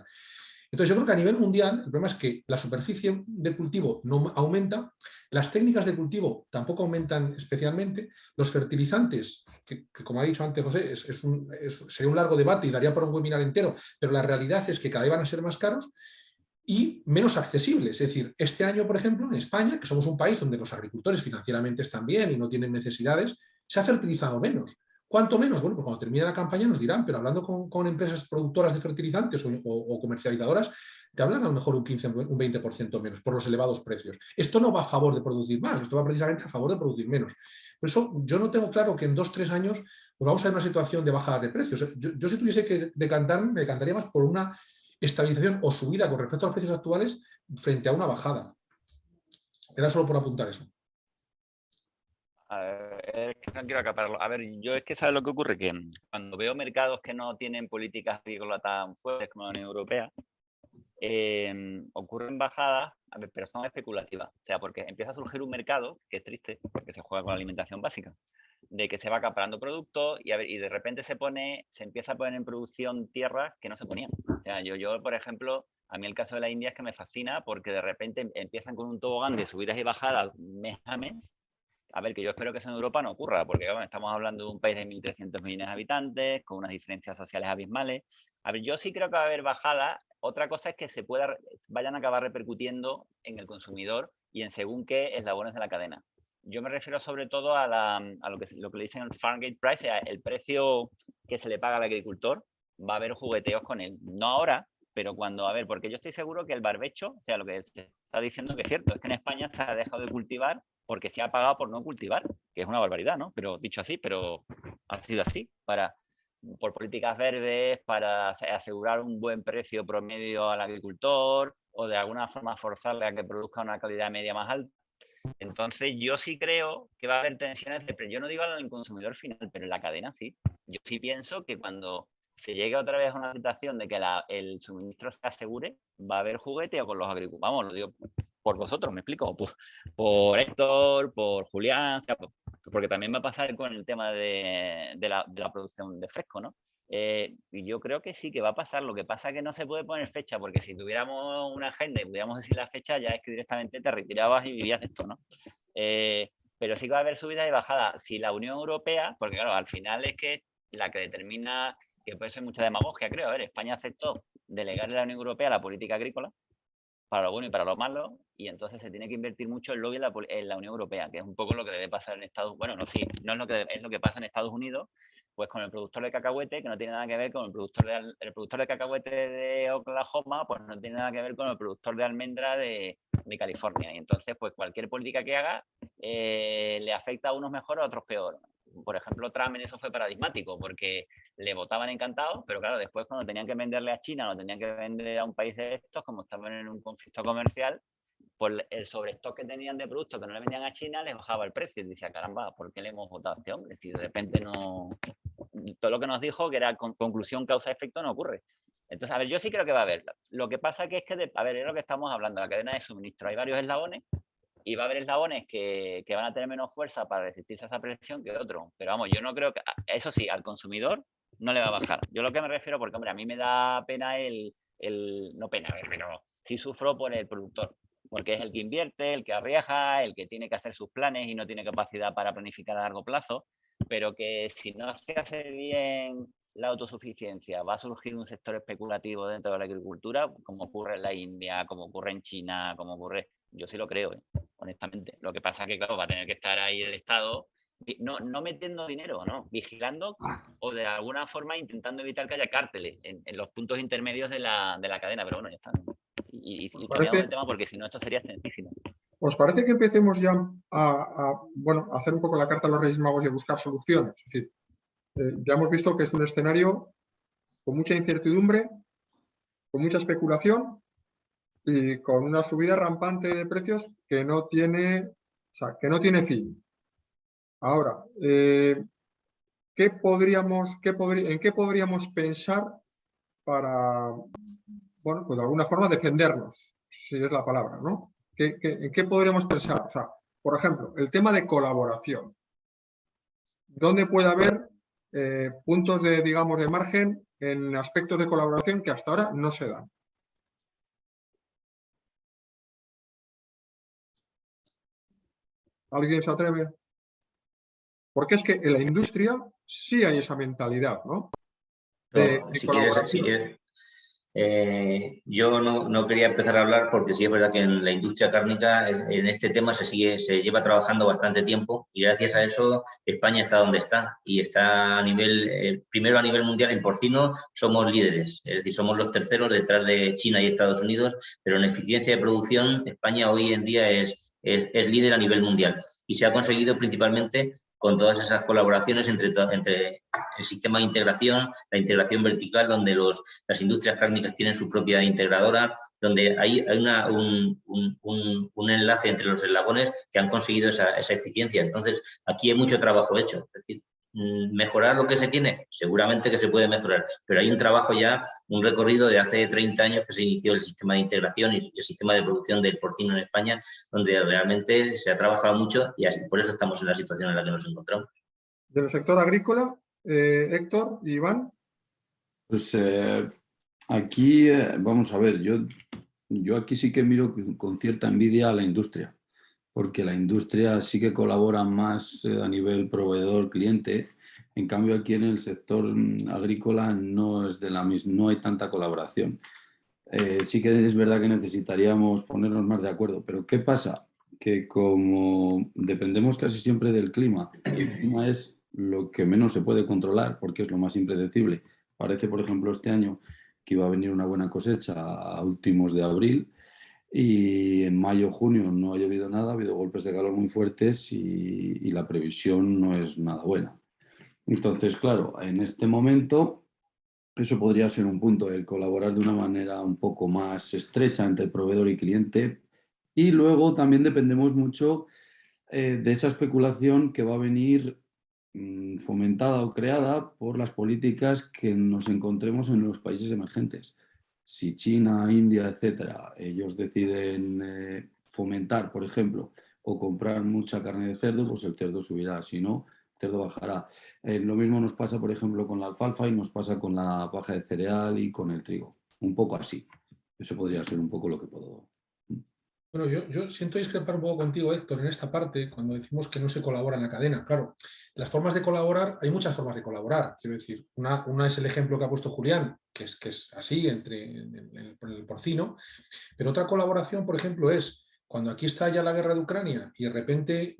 Entonces yo creo que a nivel mundial el problema es que la superficie de cultivo no aumenta, las técnicas de cultivo tampoco aumentan especialmente, los fertilizantes, que como ha dicho antes José, sería un largo debate y daría para un webinar entero, pero la realidad es que cada vez van a ser más caros y menos accesibles. Es decir, este año, por ejemplo, en España, que somos un país donde los agricultores financieramente están bien y no tienen necesidades, se ha fertilizado menos. ¿Cuánto menos? Bueno, pues cuando termine la campaña nos dirán, pero hablando con empresas productoras de fertilizantes o comercializadoras, te hablan a lo mejor un 15, un 20% menos por los elevados precios. Esto no va a favor de producir más, esto va precisamente a favor de producir menos. Por eso yo no tengo claro que en 2 o 3 años pues vamos a ver una situación de bajada de precios. Yo si tuviese que decantarme, me decantaría más por una estabilización o subida con respecto a los precios actuales frente a una bajada. Era solo por apuntar eso. A ver, es que no quiero acapararlo. A ver, yo es que ¿sabes lo que ocurre? Que cuando veo mercados que no tienen políticas agrícolas tan fuertes como la Unión Europea, ocurren bajadas, a ver, pero son especulativas. O sea, porque empieza a surgir un mercado, que es triste, porque se juega con la alimentación básica, de que se va acaparando productos y, a ver, y de repente se empieza a poner en producción tierras que no se ponían. O sea, yo, por ejemplo, a mí el caso de la India es que me fascina porque de repente empiezan con un tobogán de subidas y bajadas mes a mes. A ver, que yo espero que eso en Europa no ocurra, porque bueno, estamos hablando de un país de 1.300 millones de habitantes, con unas diferencias sociales abismales. A ver, yo sí creo que va a haber bajada. Otra cosa es que vayan a acabar repercutiendo en el consumidor y en según qué eslabones de la cadena. Yo me refiero sobre todo a lo que le dicen el farm gate price, el precio que se le paga al agricultor. Va a haber jugueteos con él. No ahora, pero cuando, a ver, porque yo estoy seguro que el barbecho, o sea, lo que se está diciendo que es cierto, es que en España se ha dejado de cultivar porque se ha pagado por no cultivar, que es una barbaridad, ¿no? Pero dicho así, pero ha sido así, por políticas verdes, para asegurar un buen precio promedio al agricultor o de alguna forma forzarle a que produzca una calidad media más alta. Entonces, yo sí creo que va a haber tensiones, yo no digo en el consumidor final, pero en la cadena sí. Yo sí pienso que cuando se llegue otra vez a una situación de que el suministro se asegure, va a haber jugueteo con los agricultores. Vamos, lo digo por vosotros, me explico, por Héctor, por Julián, o sea, porque también va a pasar con el tema de la producción de fresco, ¿no? Y yo creo que sí que va a pasar. Lo que pasa es que no se puede poner fecha, porque si tuviéramos una agenda y pudiéramos decir la fecha, ya es que directamente te retirabas y vivías de esto, ¿no? Pero sí que va a haber subidas y bajadas. Si la Unión Europea, porque claro, al final es que la que determina, que puede ser mucha demagogia, creo. A ver, España aceptó delegarle a la Unión Europea la política agrícola, para lo bueno y para lo malo, y entonces se tiene que invertir mucho el lobby en la Unión Europea, que es un poco lo que debe pasar en Estados Unidos. Bueno, no, sí, no es lo que pasa en Estados Unidos, pues con el productor de cacahuete, que no tiene nada que ver con el productor de cacahuete de Oklahoma, pues no tiene nada que ver con el productor de almendra de California. Y entonces, pues cualquier política que haga le afecta a unos mejor o a otros peor. Por ejemplo, Trump en eso fue paradigmático, porque le votaban encantados, pero claro, después cuando tenían que venderle a China, lo tenían que vender a un país de estos, como estaban en un conflicto comercial, pues el sobrestock que tenían de productos que no le vendían a China les bajaba el precio. Y decía, caramba, ¿por qué le hemos votado a este hombre? Si de repente no... Todo lo que nos dijo, que era conclusión, causa-efecto, no ocurre. Entonces, a ver, yo sí creo que va a haber. Lo que pasa que es que, a ver, es lo que estamos hablando, la cadena de suministro. Hay varios eslabones y va a haber eslabones que van a tener menos fuerza para resistirse a esa presión que otros. Pero vamos, yo no creo que... Eso sí, al consumidor no le va a bajar. Yo lo que me refiero, porque hombre, a mí me da pena no pena, pero sí sufro por el productor, porque es el que invierte, el que arriesga, el que tiene que hacer sus planes y no tiene capacidad para planificar a largo plazo, pero que si no se hace bien la autosuficiencia, va a surgir un sector especulativo dentro de la agricultura, como ocurre en la India, como ocurre en China, como ocurre... Yo sí lo creo, honestamente. Lo que pasa es que, claro, va a tener que estar ahí el Estado, no metiendo dinero, ¿no? Vigilando o de alguna forma intentando evitar que haya cárteles en los puntos intermedios de la cadena, pero bueno, ya está. Y cambiamos el tema porque si no esto sería extensísimo. ¿Os parece que empecemos ya a hacer un poco la carta a los Reyes Magos y a buscar soluciones? Es decir, ya hemos visto que es un escenario con mucha incertidumbre, con mucha especulación y con una subida rampante de precios que no tiene fin. Ahora, ¿en qué podríamos pensar para, bueno, pues de alguna forma defendernos, si es la palabra, ¿no? ¿En qué podríamos pensar? O sea, por ejemplo, el tema de colaboración. ¿Dónde puede haber puntos de, digamos, de margen en aspectos de colaboración que hasta ahora no se dan? ¿Alguien se atreve? Porque es que en la industria sí hay esa mentalidad, ¿no? De si colaboración. Yo no quería empezar a hablar porque sí es verdad que en la industria cárnica en este tema se lleva trabajando bastante tiempo y gracias a eso España está donde está y está a nivel, primero a nivel mundial en porcino somos líderes, es decir, somos los terceros detrás de China y Estados Unidos, pero en eficiencia de producción España hoy en día es líder a nivel mundial y se ha conseguido principalmente con todas esas colaboraciones entre el sistema de integración, la integración vertical, donde las industrias cárnicas tienen su propia integradora, donde hay un enlace entre los eslabones que han conseguido esa eficiencia. Entonces, aquí hay mucho trabajo hecho. Es decir, mejorar lo que se tiene, seguramente que se puede mejorar, pero hay un trabajo ya, un recorrido de hace 30 años que se inició el sistema de integración y el sistema de producción del porcino en España, donde realmente se ha trabajado mucho y por eso estamos en la situación en la que nos encontramos. Del sector agrícola, Héctor y Iván. Pues aquí, vamos a ver, yo aquí sí que miro con cierta envidia a la industria, porque la industria sí que colabora más a nivel proveedor-cliente. En cambio, aquí en el sector agrícola no es no hay tanta colaboración. Sí que es verdad que necesitaríamos ponernos más de acuerdo, pero ¿qué pasa? Que como dependemos casi siempre del clima, y el clima es lo que menos se puede controlar porque es lo más impredecible. Parece, por ejemplo, este año que iba a venir una buena cosecha a últimos de abril y en mayo, junio no ha llovido nada, ha habido golpes de calor muy fuertes y la previsión no es nada buena. Entonces, claro, en este momento eso podría ser un punto, el colaborar de una manera un poco más estrecha entre proveedor y cliente. Y luego también dependemos mucho de esa especulación que va a venir fomentada o creada por las políticas que nos encontremos en los países emergentes. Si China, India, etcétera, ellos deciden fomentar, por ejemplo, o comprar mucha carne de cerdo, pues el cerdo subirá. Si no, el cerdo bajará. Lo mismo nos pasa, por ejemplo, con la alfalfa y nos pasa con la paja de cereal y con el trigo. Un poco así. Eso podría ser un poco lo que puedo. Bueno, yo siento discrepar un poco contigo, Héctor, en esta parte, cuando decimos que no se colabora en la cadena. Claro, las formas de colaborar, hay muchas formas de colaborar. Quiero decir, una es el ejemplo que ha puesto Julián, que es así, en el porcino, pero otra colaboración, por ejemplo, es cuando aquí está ya la guerra de Ucrania y de repente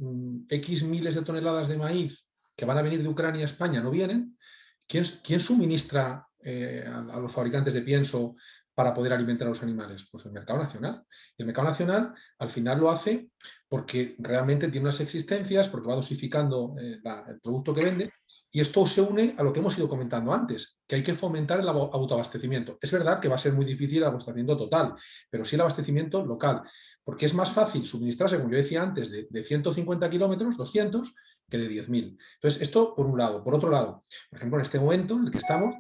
X miles de toneladas de maíz que van a venir de Ucrania a España no vienen, ¿quién suministra a los fabricantes de pienso para poder alimentar a los animales? Pues el mercado nacional. Y el mercado nacional al final lo hace porque realmente tiene unas existencias, porque va dosificando el producto que vende. Y esto se une a lo que hemos ido comentando antes, que hay que fomentar el autoabastecimiento. Es verdad que va a ser muy difícil el abastecimiento total, pero sí el abastecimiento local, porque es más fácil suministrarse, como yo decía antes, de 150 kilómetros, 200, que de 10.000. Entonces, esto por un lado. Por otro lado, por ejemplo, en este momento en el que estamos,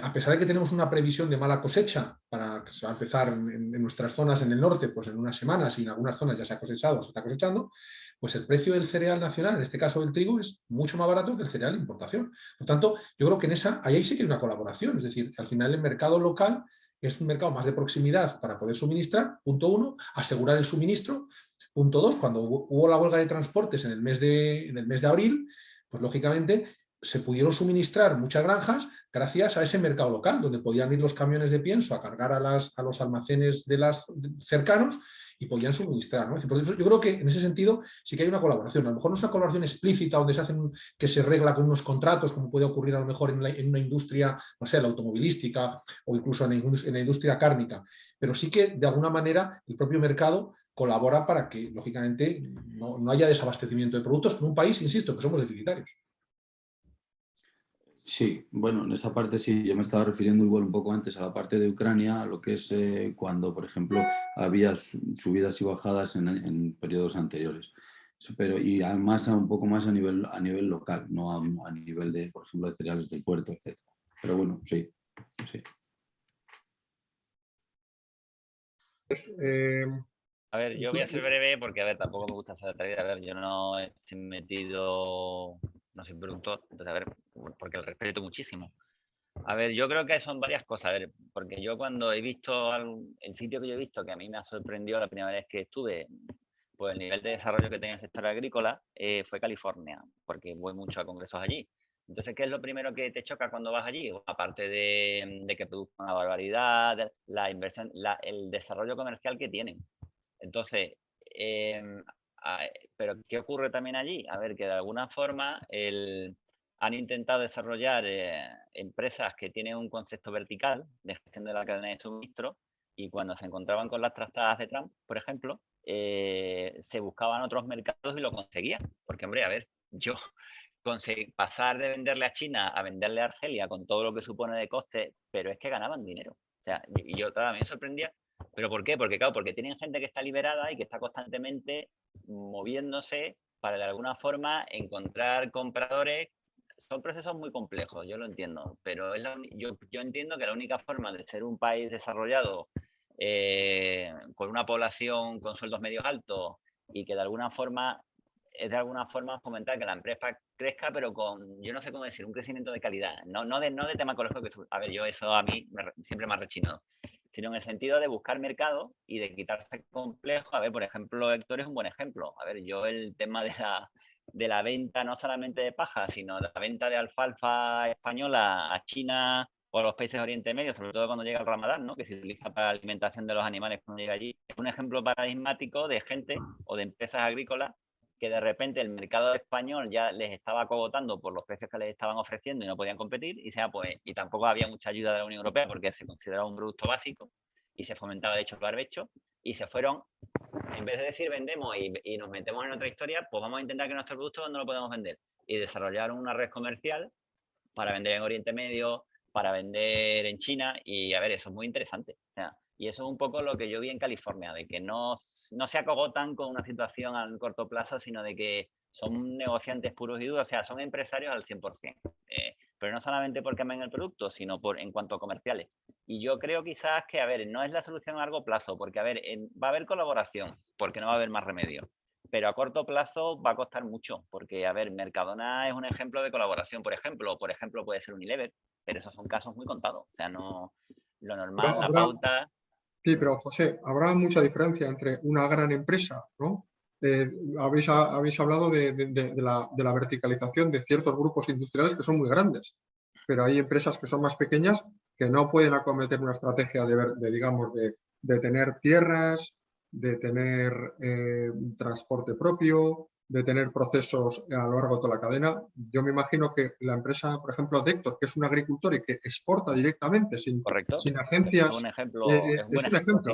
a pesar de que tenemos una previsión de mala cosecha para que se va a empezar en nuestras zonas en el norte, pues en unas semanas y en algunas zonas ya se ha cosechado o se está cosechando, pues el precio del cereal nacional, en este caso del trigo, es mucho más barato que el cereal de importación. Por tanto, yo creo que ahí sí que hay una colaboración, es decir, al final el mercado local es un mercado más de proximidad para poder suministrar, punto uno, asegurar el suministro, punto dos, cuando hubo la huelga de transportes en el mes de abril, pues lógicamente se pudieron suministrar muchas granjas gracias a ese mercado local, donde podían ir los camiones de pienso a cargar a los almacenes cercanos y podían suministrar, ¿no? Por eso yo creo que en ese sentido sí que hay una colaboración. A lo mejor no es una colaboración explícita donde que se regla con unos contratos, como puede ocurrir a lo mejor en una industria, no sé, la automovilística o incluso en la industria cárnica, pero sí que de alguna manera el propio mercado colabora para que, lógicamente, no haya desabastecimiento de productos en un país, insisto, que somos deficitarios. Sí, bueno, en esa parte sí, yo me estaba refiriendo igual un poco antes a la parte de Ucrania, a lo que es cuando, por ejemplo, había subidas y bajadas en periodos anteriores. Pero, y además un poco más a nivel local, no a nivel de, por ejemplo, de cereales del puerto, etc. Pero bueno, sí, sí. A ver, yo voy a ser breve porque, a ver, tampoco me gusta hacer atrevida. A ver, yo no estoy metido, no soy productor, entonces, a ver, porque el respeto muchísimo. A ver, yo creo que son varias cosas, a ver, porque yo cuando he visto el sitio que yo he visto, que a mí me ha sorprendido la primera vez que estuve, pues el nivel de desarrollo que tenía el sector agrícola, fue California, porque voy mucho a congresos allí. Entonces, ¿qué es lo primero que te choca cuando vas allí? Bueno, aparte de que produzcan una barbaridad, la inversión, el desarrollo comercial que tienen. Entonces, pero ¿qué ocurre también allí? A ver, que de alguna forma han intentado desarrollar empresas que tienen un concepto vertical de gestión de la cadena de suministro, y cuando se encontraban con las trastadas de Trump, por ejemplo, se buscaban otros mercados y lo conseguían. Porque, hombre, a ver, yo pasar de venderle a China a venderle a Argelia con todo lo que supone de coste, pero es que ganaban dinero. O sea, y yo todavía me sorprendía. ¿Pero por qué? Porque, claro, porque tienen gente que está liberada y que está constantemente moviéndose para de alguna forma encontrar compradores. Son procesos muy complejos, yo lo entiendo, pero yo entiendo que la única forma de ser un país desarrollado con una población con sueldos medios altos y que de alguna forma fomentar que la empresa crezca, pero con, yo no sé cómo decir, un crecimiento de calidad, no de tema ecológico, a ver, yo eso a mí siempre me ha rechinado, sino en el sentido de buscar mercado y de quitarse complejo. A ver, por ejemplo, Héctor es un buen ejemplo. A ver, yo el tema de la venta no solamente de paja, sino de la venta de alfalfa española a China o a los países de Oriente Medio, sobre todo cuando llega el Ramadán, ¿no?, que se utiliza para la alimentación de los animales cuando llega allí. Es un ejemplo paradigmático de gente o de empresas agrícolas que de repente el mercado español ya les estaba acogotando por los precios que les estaban ofreciendo y no podían competir, y tampoco había mucha ayuda de la Unión Europea porque se consideraba un producto básico y se fomentaba de hecho el barbecho, y se fueron, en vez de decir vendemos y nos metemos en otra historia, pues vamos a intentar que nuestro producto no lo podemos vender, y desarrollaron una red comercial para vender en Oriente Medio, para vender en China, y a ver, eso es muy interesante. O sea, y eso es un poco lo que yo vi en California, de que no se acogotan con una situación a corto plazo, sino de que son negociantes puros y duros, o sea, son empresarios al 100%. Pero no solamente porque amen el producto, sino en cuanto a comerciales. Y yo creo quizás que, a ver, no es la solución a largo plazo, porque, a ver, va a haber colaboración, porque no va a haber más remedio. Pero a corto plazo va a costar mucho, porque, a ver, Mercadona es un ejemplo de colaboración, por ejemplo puede ser Unilever, pero esos son casos muy contados. O sea, no, lo normal, la pauta... Sí, pero José, habrá mucha diferencia entre una gran empresa, ¿no? Habéis hablado de la verticalización de ciertos grupos industriales que son muy grandes, pero hay empresas que son más pequeñas que no pueden acometer una estrategia de tener tierras, de tener transporte propio, de tener procesos a lo largo de toda la cadena. Yo me imagino que la empresa, por ejemplo, de Héctor, que es un agricultor y que exporta directamente sin agencias, es un ejemplo,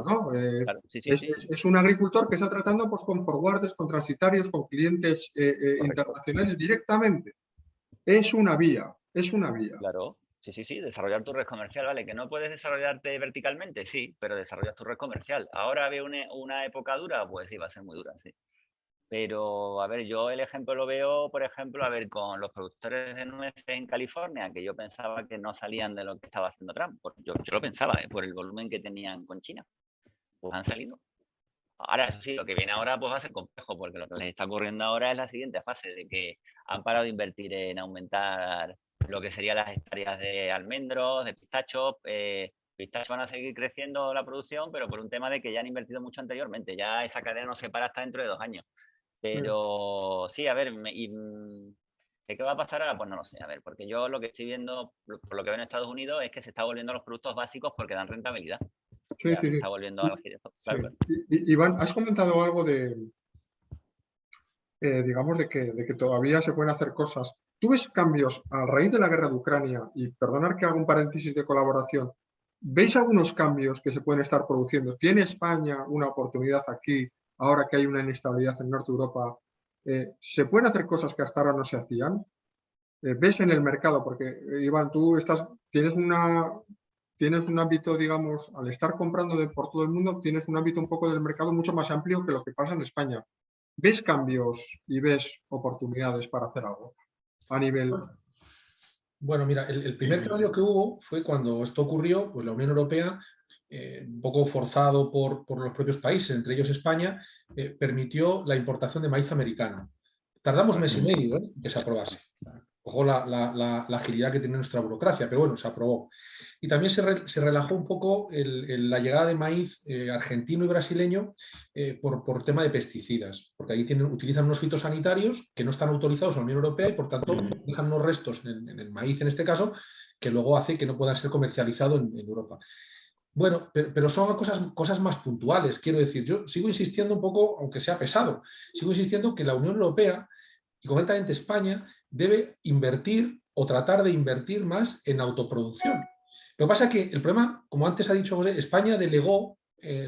¿no? Claro. Sí, es un agricultor que está tratando pues, con forwarders, con transitarios, con clientes internacionales directamente. Es una vía. Claro. Sí, desarrollar tu red comercial, ¿vale? Que no puedes desarrollarte verticalmente, sí, pero desarrollas tu red comercial. Ahora había una época dura, pues sí, va a ser muy dura, sí. Pero, a ver, yo el ejemplo lo veo, por ejemplo, a ver, con los productores de nueces en California, que yo pensaba que no salían de lo que estaba haciendo Trump. Yo lo pensaba, por el volumen que tenían con China. Pues han salido. Ahora, eso sí, lo que viene ahora pues va a ser complejo, porque lo que les está ocurriendo ahora es la siguiente fase, de que han parado de invertir en aumentar lo que serían las hectáreas de almendros, de pistachos. Pistachos van a seguir creciendo la producción, pero por un tema de que ya han invertido mucho anteriormente. Ya esa cadena no se para hasta dentro de 2 años. Pero sí, a ver, ¿qué va a pasar ahora? Pues no lo sé, a ver, porque yo lo que estoy viendo, por lo que veo en Estados Unidos, es que se está volviendo a los productos básicos porque dan rentabilidad. Sí. Se está volviendo al giro. Claro. Iván, has comentado algo digamos, de que todavía se pueden hacer cosas. ¿Tú ves cambios a raíz de la guerra de Ucrania? Y perdonar que haga un paréntesis de colaboración. ¿Veis algunos cambios que se pueden estar produciendo? ¿Tiene España una oportunidad aquí, ahora que hay una inestabilidad en Norte Europa? ¿Se pueden hacer cosas que hasta ahora no se hacían? ¿Ves en el mercado? Porque, Iván, tú tienes un ámbito, digamos, al estar comprando por todo el mundo, tienes un ámbito un poco del mercado mucho más amplio que lo que pasa en España. ¿Ves cambios y ves oportunidades para hacer algo a nivel...? Bueno, mira, el primer cambio que hubo fue cuando esto ocurrió, pues la Unión Europea, un poco forzado por los propios países, entre ellos España, permitió la importación de maíz americano. Tardamos mes y medio en que se aprobase. Ojo la agilidad que tiene nuestra burocracia, pero bueno, se aprobó. Y también se relajó un poco la llegada de maíz argentino y brasileño por tema de pesticidas, porque ahí utilizan unos fitosanitarios que no están autorizados en la Unión Europea y por tanto dejan unos restos en el maíz en este caso que luego hace que no pueda ser comercializado en Europa. Bueno, pero son cosas más puntuales, quiero decir. Yo sigo insistiendo un poco, aunque sea pesado, sigo insistiendo que la Unión Europea, y concretamente España, debe invertir o tratar de invertir más en autoproducción. Lo que pasa es que el problema, como antes ha dicho José, España delegó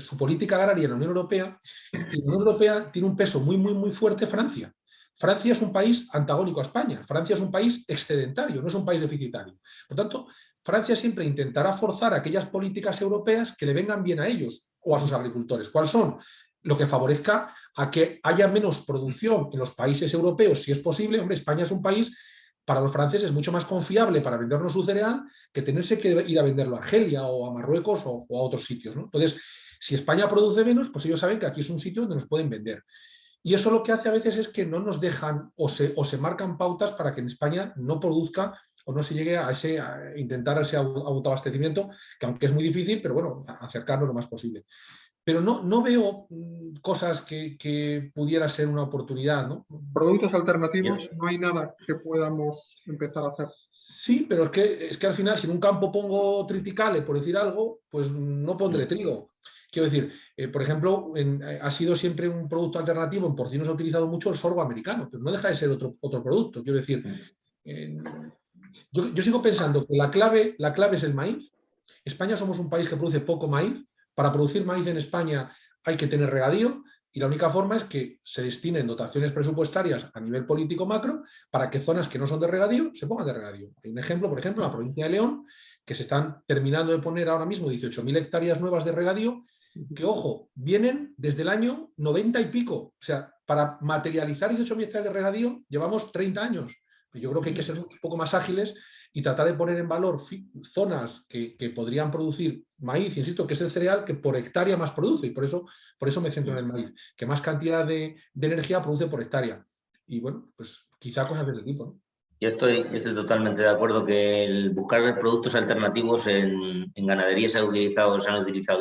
su política agraria en la Unión Europea y la Unión Europea tiene un peso muy, muy, muy fuerte Francia. Francia es un país antagónico a España. Francia es un país excedentario, no es un país deficitario. Por tanto, Francia siempre intentará forzar aquellas políticas europeas que le vengan bien a ellos o a sus agricultores. ¿Cuáles son? Lo que favorezca a que haya menos producción en los países europeos, si es posible. Hombre, España es un país, para los franceses, mucho más confiable para vendernos su cereal que tenerse que ir a venderlo a Argelia o a Marruecos o a otros sitios, ¿no? Entonces, si España produce menos, pues ellos saben que aquí es un sitio donde nos pueden vender. Y eso lo que hace a veces es que no nos dejan o se marcan pautas para que en España no produzca o no se llegue a intentar ese autoabastecimiento, que aunque es muy difícil, pero bueno, acercarnos lo más posible. Pero no veo cosas que pudiera ser una oportunidad, ¿no? Productos alternativos, no hay nada que podamos empezar a hacer. Sí, pero es que al final, si en un campo pongo triticale, por decir algo, pues no pondré trigo. Quiero decir, por ejemplo, ha sido siempre un producto alternativo, en porcinos ha utilizado mucho el sorgo americano, pero no deja de ser otro producto. Quiero decir, yo sigo pensando que la clave es el maíz. España somos un país que produce poco maíz. Para producir maíz en España hay que tener regadío y la única forma es que se destinen dotaciones presupuestarias a nivel político macro para que zonas que no son de regadío se pongan de regadío. Hay un ejemplo, por ejemplo, en la provincia de León, que se están terminando de poner ahora mismo 18.000 hectáreas nuevas de regadío, que, ojo, vienen desde el año 90 y pico. O sea, para materializar 18.000 hectáreas de regadío llevamos 30 años. Yo creo que hay que ser un poco más ágiles y tratar de poner en valor zonas que podrían producir maíz, insisto, que es el cereal que por hectárea más produce, y por eso me centro en el maíz, que más cantidad de energía produce por hectárea. Y bueno, pues quizá cosas del tipo, ¿no? Yo estoy totalmente de acuerdo que el buscar productos alternativos en ganadería se han utilizado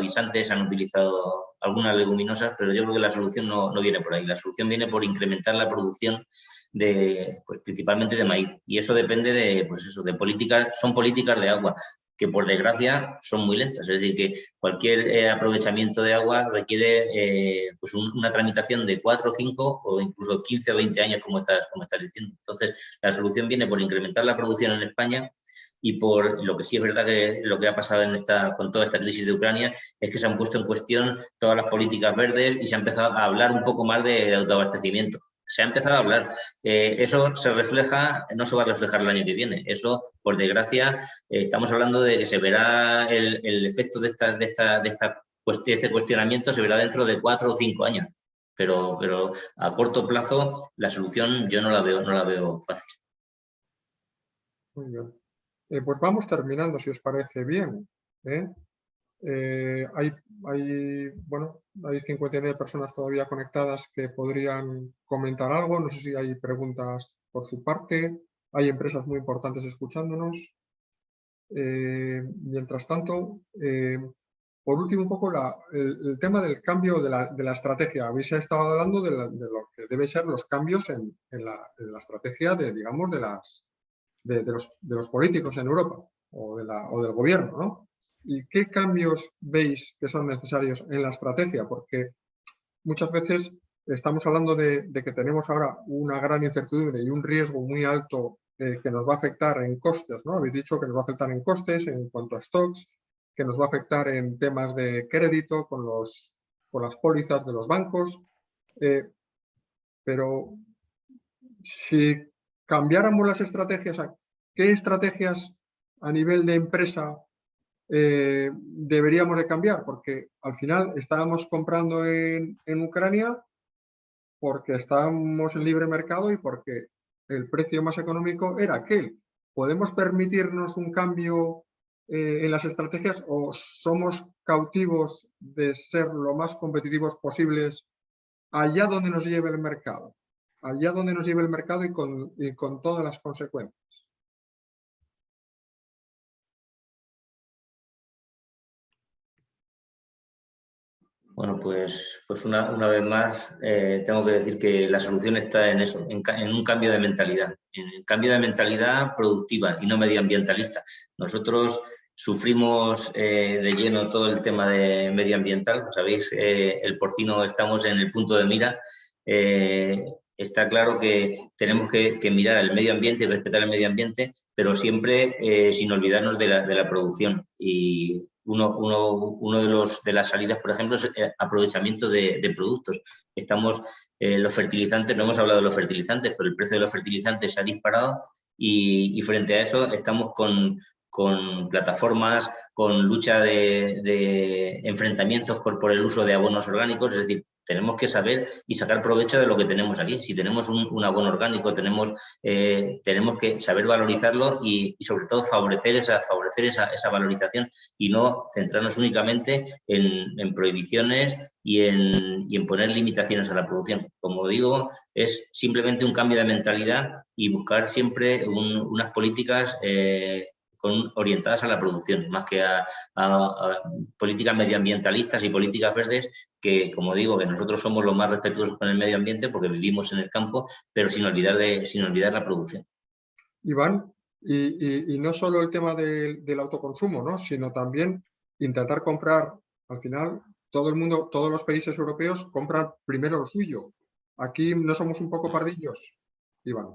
guisantes, se han utilizado algunas leguminosas, pero yo creo que la solución no viene por ahí. La solución viene por incrementar la producción pues, principalmente de maíz. Y eso depende de políticas, son políticas de agua, que por desgracia son muy lentas. Es decir, que cualquier aprovechamiento de agua requiere pues una tramitación de 4, 5 o incluso 15 o 20 años, como estás diciendo. Entonces, la solución viene por incrementar la producción en España y por lo que sí es verdad que lo que ha pasado con toda esta crisis de Ucrania es que se han puesto en cuestión todas las políticas verdes y se ha empezado a hablar un poco más de autoabastecimiento. Se ha empezado a hablar. Eso no se va a reflejar el año que viene. Eso, por desgracia, estamos hablando de que se verá el efecto de este cuestionamiento, se verá dentro de 4 o 5 años. Pero a corto plazo la solución yo no la veo fácil. Muy bien. Pues vamos terminando, si os parece bien. Hay 59 personas todavía conectadas que podrían comentar algo. No sé si hay preguntas por su parte. Hay empresas muy importantes escuchándonos. Mientras tanto, por último, un poco el tema del cambio de la estrategia. Habéis estado hablando de lo que deben ser los cambios en la estrategia de los políticos en Europa o del gobierno, ¿no? ¿Y qué cambios veis que son necesarios en la estrategia? Porque muchas veces estamos hablando de que tenemos ahora una gran incertidumbre y un riesgo muy alto que nos va a afectar en costes, ¿no? Habéis dicho que nos va a afectar en costes en cuanto a stocks, que nos va a afectar en temas de crédito con las pólizas de los bancos. Pero si cambiáramos las estrategias, ¿qué estrategias a nivel de empresa deberíamos de cambiar? Porque al final estábamos comprando en Ucrania porque estábamos en libre mercado y porque el precio más económico era aquel. ¿Podemos permitirnos un cambio en las estrategias o somos cautivos de ser lo más competitivos posibles allá donde nos lleve el mercado? Allá donde nos lleve el mercado y con todas las consecuencias. Bueno, pues una vez más tengo que decir que la solución está en eso, en un cambio de mentalidad, en el cambio de mentalidad productiva y no medioambientalista. Nosotros sufrimos de lleno todo el tema de medioambiental, sabéis, el porcino estamos en el punto de mira. Está claro que tenemos que mirar al medio ambiente y respetar el medio ambiente, pero siempre sin olvidarnos de la producción. Y uno de las salidas, por ejemplo, es aprovechamiento de productos. Los fertilizantes, no hemos hablado de los fertilizantes, pero el precio de los fertilizantes se ha disparado y frente a eso estamos con plataformas, con lucha de enfrentamientos por el uso de abonos orgánicos, es decir, tenemos que saber y sacar provecho de lo que tenemos aquí. Si tenemos un abono orgánico, tenemos que saber valorizarlo y sobre todo favorecer esa valorización y no centrarnos únicamente en prohibiciones y en poner limitaciones a la producción. Como digo, es simplemente un cambio de mentalidad y buscar siempre unas políticas orientadas a la producción, más que a políticas medioambientalistas y políticas verdes que, como digo, que nosotros somos los más respetuosos con el medio ambiente porque vivimos en el campo, pero sin olvidar la producción. Iván, y no solo el tema del autoconsumo, ¿no? Sino también intentar comprar, al final, todo el mundo, todos los países europeos compran primero lo suyo. Aquí no somos un poco pardillos, Iván.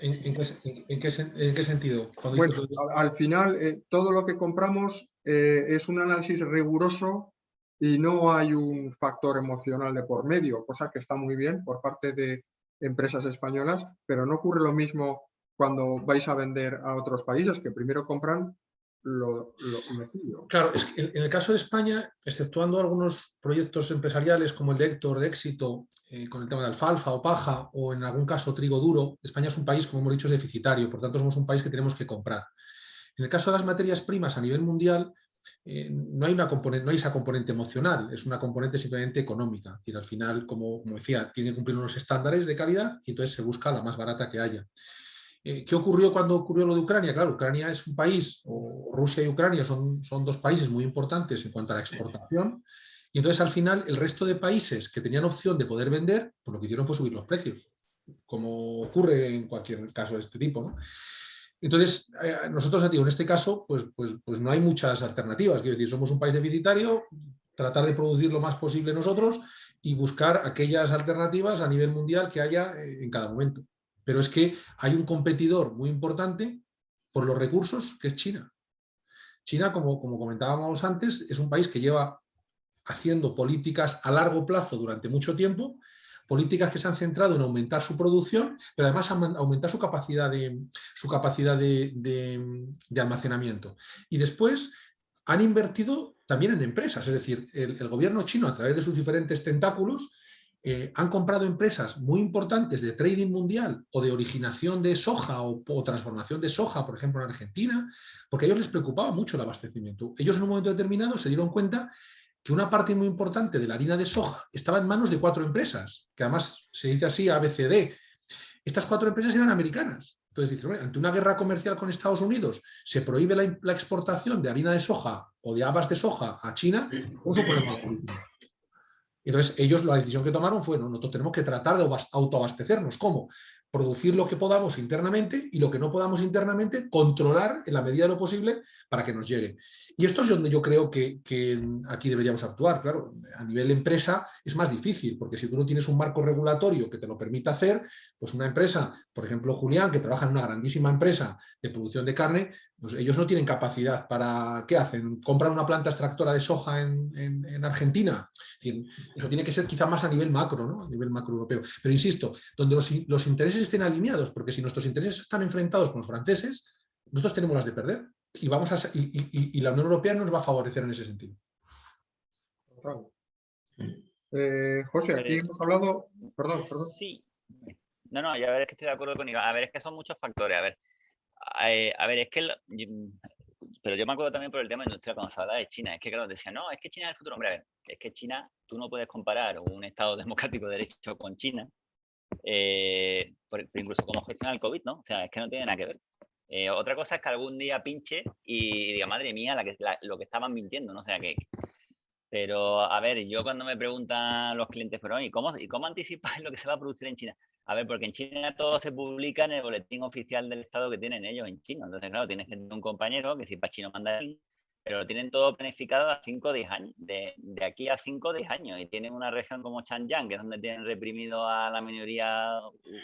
¿En qué sentido? Bueno, al final todo lo que compramos es un análisis riguroso y no hay un factor emocional de por medio, cosa que está muy bien por parte de empresas españolas, pero no ocurre lo mismo cuando vais a vender a otros países, que primero compran lo suyo. Claro, es que en el caso de España, exceptuando algunos proyectos empresariales como el de Héctor, de Éxito, con el tema de alfalfa o paja, o en algún caso trigo duro, España es un país, como hemos dicho, es deficitario, por tanto somos un país que tenemos que comprar. En el caso de las materias primas a nivel mundial, no hay esa componente emocional, es una componente simplemente económica. Es decir, al final, como decía, tiene que cumplir unos estándares de calidad y entonces se busca la más barata que haya. ¿Qué ocurrió cuando ocurrió lo de Ucrania? Claro, Ucrania es un país, o Rusia y Ucrania son dos países muy importantes en cuanto a la exportación, y entonces al final el resto de países que tenían opción de poder vender, pues lo que hicieron fue subir los precios, como ocurre en cualquier caso de este tipo, ¿no? Entonces, nosotros, digo, en este caso, pues no hay muchas alternativas. Quiero decir, somos un país deficitario, tratar de producir lo más posible nosotros y buscar aquellas alternativas a nivel mundial que haya en cada momento. Pero es que hay un competidor muy importante por los recursos, que es China. China, como comentábamos antes, es un país que lleva haciendo políticas a largo plazo durante mucho tiempo, políticas que se han centrado en aumentar su producción, pero además aumentar su capacidad de almacenamiento. Y después han invertido también en empresas, es decir, el gobierno chino, a través de sus diferentes tentáculos, han comprado empresas muy importantes de trading mundial o de originación de soja o transformación de soja, por ejemplo, en Argentina, porque a ellos les preocupaba mucho el abastecimiento. Ellos en un momento determinado se dieron cuenta que una parte muy importante de la harina de soja estaba en manos de 4 empresas, que además se dice así, ABCD. Estas 4 empresas eran americanas. Entonces dices, ante una guerra comercial con Estados Unidos, se prohíbe la exportación de harina de soja o de habas de soja a China, ¿cómo se pone político? Entonces ellos la decisión que tomaron fue, no, nosotros tenemos que tratar de autoabastecernos. ¿Cómo? Producir lo que podamos internamente y lo que no podamos internamente, controlar en la medida de lo posible para que nos llegue. Y esto es donde yo creo que aquí deberíamos actuar. Claro, a nivel empresa es más difícil, porque si tú no tienes un marco regulatorio que te lo permita hacer, pues una empresa, por ejemplo, Julián, que trabaja en una grandísima empresa de producción de carne, pues ellos no tienen capacidad para... ¿Qué hacen? ¿Compran una planta extractora de soja en Argentina? Eso tiene que ser quizá más a nivel macro, ¿no? A nivel macro europeo. Pero insisto, donde los intereses estén alineados, porque si nuestros intereses están enfrentados con los franceses, nosotros tenemos las de perder y la Unión Europea nos va a favorecer en ese sentido. José, aquí hemos hablado... Perdón. Sí. No, a ver, es que estoy de acuerdo con Iván. A ver, es que son muchos factores. A ver, es que... Pero yo me acuerdo también por el tema industrial cuando se hablaba de China. Es que, claro, decían, no, es que China es el futuro. Hombre, a ver, es que China, tú no puedes comparar un Estado democrático de derecho con China, incluso cómo gestiona el COVID, ¿no? O sea, es que no tiene nada que ver. Otra cosa es que algún día pinche y diga, madre mía, lo que estaban mintiendo, ¿no? O sea, que... Pero, a ver, yo cuando me preguntan los clientes, pero ¿y cómo anticipáis lo que se va a producir en China? A ver, porque en China todo se publica en el boletín oficial del estado que tienen ellos en China. Entonces, claro, tienes que tener un compañero que sepa chino mandarín, pero lo tienen todo planificado a 5 o 10 años, de aquí a 5 o 10 años. Y tienen una región como Xinjiang, que es donde tienen reprimido a la minoría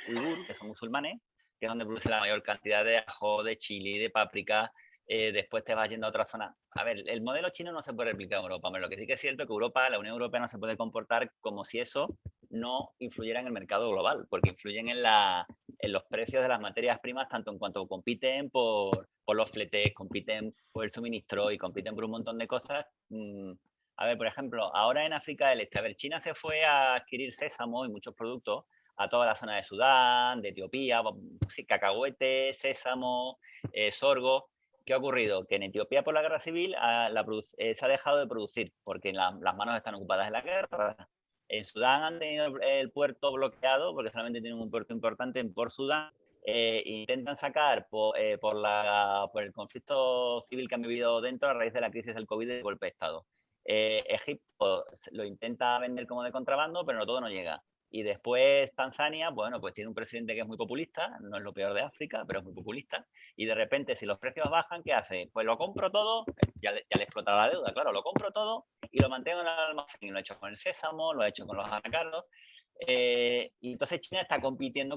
uigur, que son musulmanes, que es donde produce la mayor cantidad de ajo, de chili, de páprica. Después te vas yendo a otra zona. A ver, el modelo chino no se puede replicar en Europa. Lo que sí que es cierto es que Europa, la Unión Europea no se puede comportar como si eso no influyera en el mercado global, porque influyen en los precios de las materias primas, tanto en cuanto compiten por los fletes, compiten por el suministro y compiten por un montón de cosas. A ver, por ejemplo, ahora en África del Este, a ver, China se fue a adquirir sésamo y muchos productos a toda la zona de Sudán, de Etiopía, sí, cacahuete, sésamo, sorgo. ¿Qué ha ocurrido? Que en Etiopía, por la guerra civil, se ha dejado de producir porque las manos están ocupadas en la guerra. En Sudán han tenido el puerto bloqueado porque solamente tienen un puerto importante en Port Sudán. Intentan sacar por el conflicto civil que han vivido dentro a raíz de la crisis del COVID y del golpe de Estado. Egipto lo intenta vender como de contrabando, pero todo no llega. Y después Tanzania, bueno, pues tiene un presidente que es muy populista, no es lo peor de África, pero es muy populista. Y de repente, si los precios bajan, ¿qué hace? Pues lo compro todo, ya le explota la deuda, claro, lo compro todo y lo mantengo en el almacén. Y lo he hecho con el sésamo, lo he hecho con los anacardos. Y entonces China está compitiendo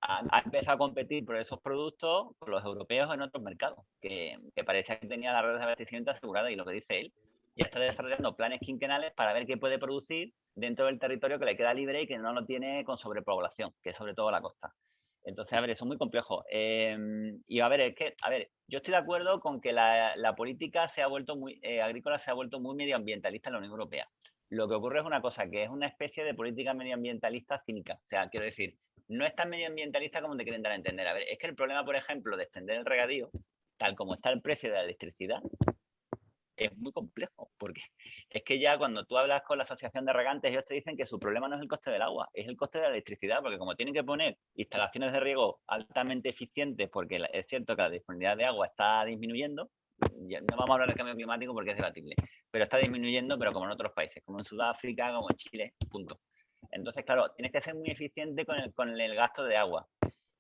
ha empezado a competir por esos productos con los europeos en otros mercados, que parecía que tenía la red de abastecimiento asegurada. Y lo que dice él, ya está desarrollando planes quinquenales para ver qué puede producir dentro del territorio que le queda libre y que no lo tiene con sobrepoblación, que es sobre todo la costa. Entonces, a ver, eso es muy complejo. Y a ver, yo estoy de acuerdo con que la política agrícola se ha vuelto muy medioambientalista en la Unión Europea. Lo que ocurre es una cosa, que es una especie de política medioambientalista cínica. O sea, quiero decir, no es tan medioambientalista como te quieren dar a entender. A ver, es que el problema, por ejemplo, de extender el regadío, tal como está el precio de la electricidad, es muy complejo, porque es que ya cuando tú hablas con la Asociación de Regantes, ellos te dicen que su problema no es el coste del agua, es el coste de la electricidad, porque como tienen que poner instalaciones de riego altamente eficientes, porque es cierto que la disponibilidad de agua está disminuyendo, no vamos a hablar del cambio climático porque es debatible, pero está disminuyendo, pero como en otros países, como en Sudáfrica, como en Chile, punto. Entonces, claro, tienes que ser muy eficiente con el gasto de agua.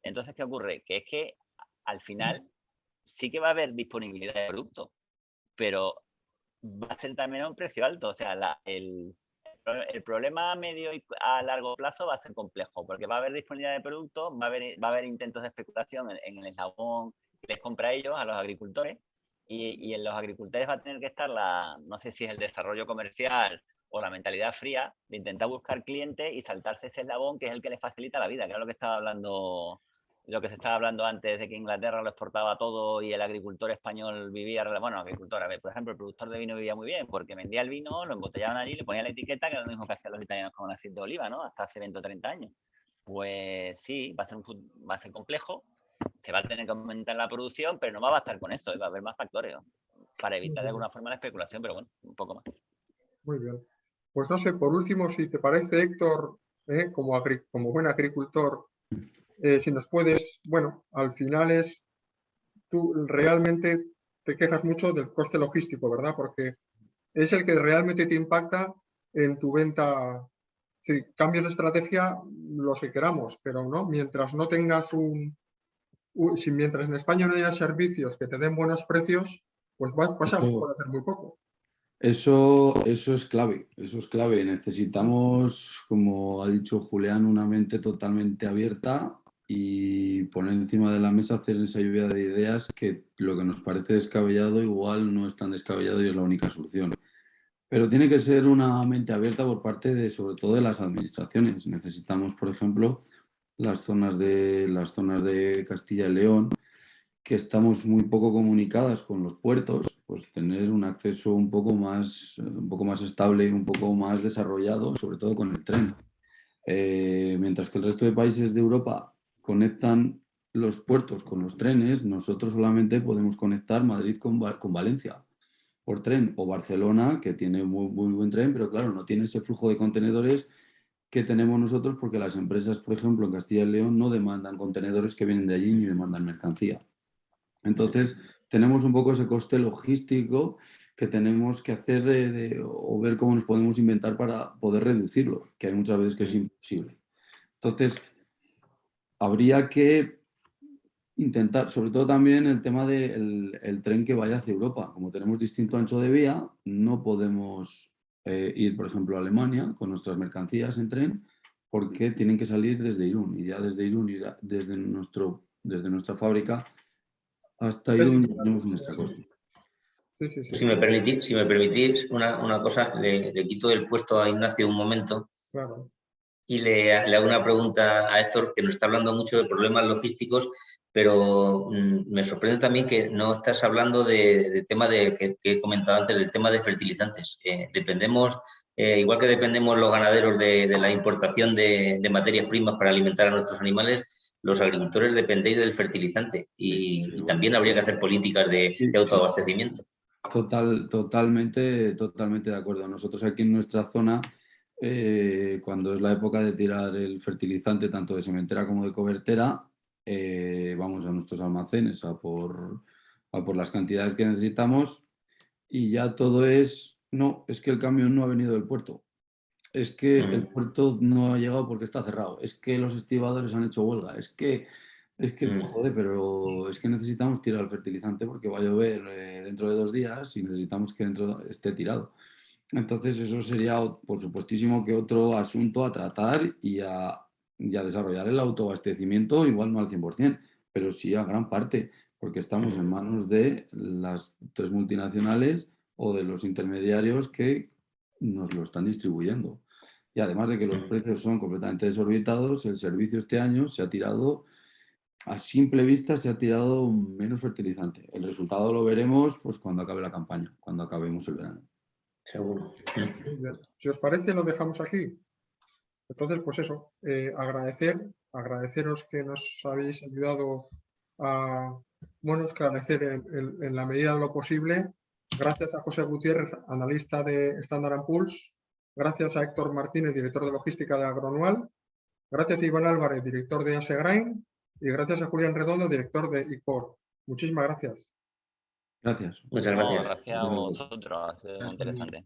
Entonces, ¿qué ocurre? Que es que al final sí que va a haber disponibilidad de productos, pero va a ser también a un precio alto. O sea, el problema a medio y a largo plazo va a ser complejo, porque va a haber disponibilidad de productos, va a haber intentos de especulación en el eslabón que les compra a ellos, a los agricultores, y en los agricultores va a tener que estar no sé si es el desarrollo comercial o la mentalidad fría de intentar buscar clientes y saltarse ese eslabón que es el que les facilita la vida, que era lo que estaba hablando, lo que se estaba hablando antes de que Inglaterra lo exportaba todo y el agricultor español vivía, bueno, agricultor, a ver, por ejemplo, el productor de vino vivía muy bien porque vendía el vino, lo embotellaban allí, le ponían la etiqueta, que era lo mismo que hacían los italianos con el aceite de oliva, ¿no? Hasta hace 20 o 30 años. Pues sí, va a ser complejo, se va a tener que aumentar la producción, pero no va a bastar con eso, va a haber más factores, ¿no? Para evitar de alguna forma la especulación, pero bueno, un poco más. Muy bien. Pues no sé, por último, si te parece, Héctor, como buen agricultor, si nos puedes, bueno, al final tú realmente te quejas mucho del coste logístico, ¿verdad? Porque es el que realmente te impacta en tu venta. Si cambios de estrategia, los que queramos, pero no, mientras no tengas mientras en España no haya servicios que te den buenos precios, pues vas a poder hacer muy poco. Eso es clave, eso es clave. Necesitamos, como ha dicho Julián, una mente totalmente abierta y poner encima de la mesa, hacer esa lluvia de ideas, que lo que nos parece descabellado igual no es tan descabellado y es la única solución. Pero tiene que ser una mente abierta por parte de, sobre todo, de las administraciones. Necesitamos, por ejemplo, las zonas de Castilla y León, que estamos muy poco comunicadas con los puertos, pues tener un acceso un poco más estable, un poco más desarrollado, sobre todo con el tren. Mientras que el resto de países de Europa conectan los puertos con los trenes, nosotros solamente podemos conectar Madrid con Valencia por tren, o Barcelona, que tiene muy buen tren, pero claro, no tiene ese flujo de contenedores que tenemos nosotros, porque las empresas, por ejemplo, en Castilla y León no demandan contenedores que vienen de allí ni demandan mercancía. Entonces, tenemos un poco ese coste logístico que tenemos que hacer o ver cómo nos podemos inventar para poder reducirlo, que hay muchas veces que es imposible. Entonces, habría que intentar, sobre todo también el tema del tren que vaya hacia Europa. Como tenemos distinto ancho de vía, no podemos ir, por ejemplo, a Alemania con nuestras mercancías en tren, porque tienen que salir desde Irún. Y ya desde Irún, desde nuestra fábrica hasta Irún, ya tenemos un extracoste. Sí. Si me permitís una cosa, le quito el puesto a Ignacio un momento. Claro. Y le hago una pregunta a Héctor, que nos está hablando mucho de problemas logísticos, pero me sorprende también que no estás hablando del tema que he comentado antes, del tema de fertilizantes. Dependemos, igual que dependemos los ganaderos de la importación de materias primas para alimentar a nuestros animales, los agricultores dependéis del fertilizante y también habría que hacer políticas de autoabastecimiento. Totalmente de acuerdo. Nosotros aquí en nuestra zona, cuando es la época de tirar el fertilizante tanto de sementera como de cobertera, vamos a nuestros almacenes a por las cantidades que necesitamos y ya todo es que el camión no ha venido del puerto, es que el puerto no ha llegado porque está cerrado, es que los estibadores han hecho huelga, es que joder, pero es que necesitamos tirar el fertilizante porque va a llover dentro de 2 días y necesitamos que esté tirado. Entonces eso sería, por supuestísimo, que otro asunto a tratar y a desarrollar el autoabastecimiento, igual no al 100%, pero sí a gran parte, porque estamos en manos de las 3 multinacionales o de los intermediarios que nos lo están distribuyendo. Y además de que los precios son completamente desorbitados, el servicio este año se ha tirado, a simple vista, se ha tirado menos fertilizante. El resultado lo veremos pues cuando acabe la campaña, cuando acabemos el verano. Seguro. Si os parece, lo dejamos aquí. Entonces, pues eso, agradeceros que nos habéis ayudado a esclarecer en la medida de lo posible. Gracias a José Gutiérrez, analista de Standard & Poor's. Gracias a Héctor Martínez, director de logística de Agroanual. Gracias a Iván Álvarez, director de Asegrain. Y gracias a Julián Redondo, director de ICOR. Muchísimas gracias. Gracias. Muchas gracias. Gracias a vosotros, ha sido muy interesante.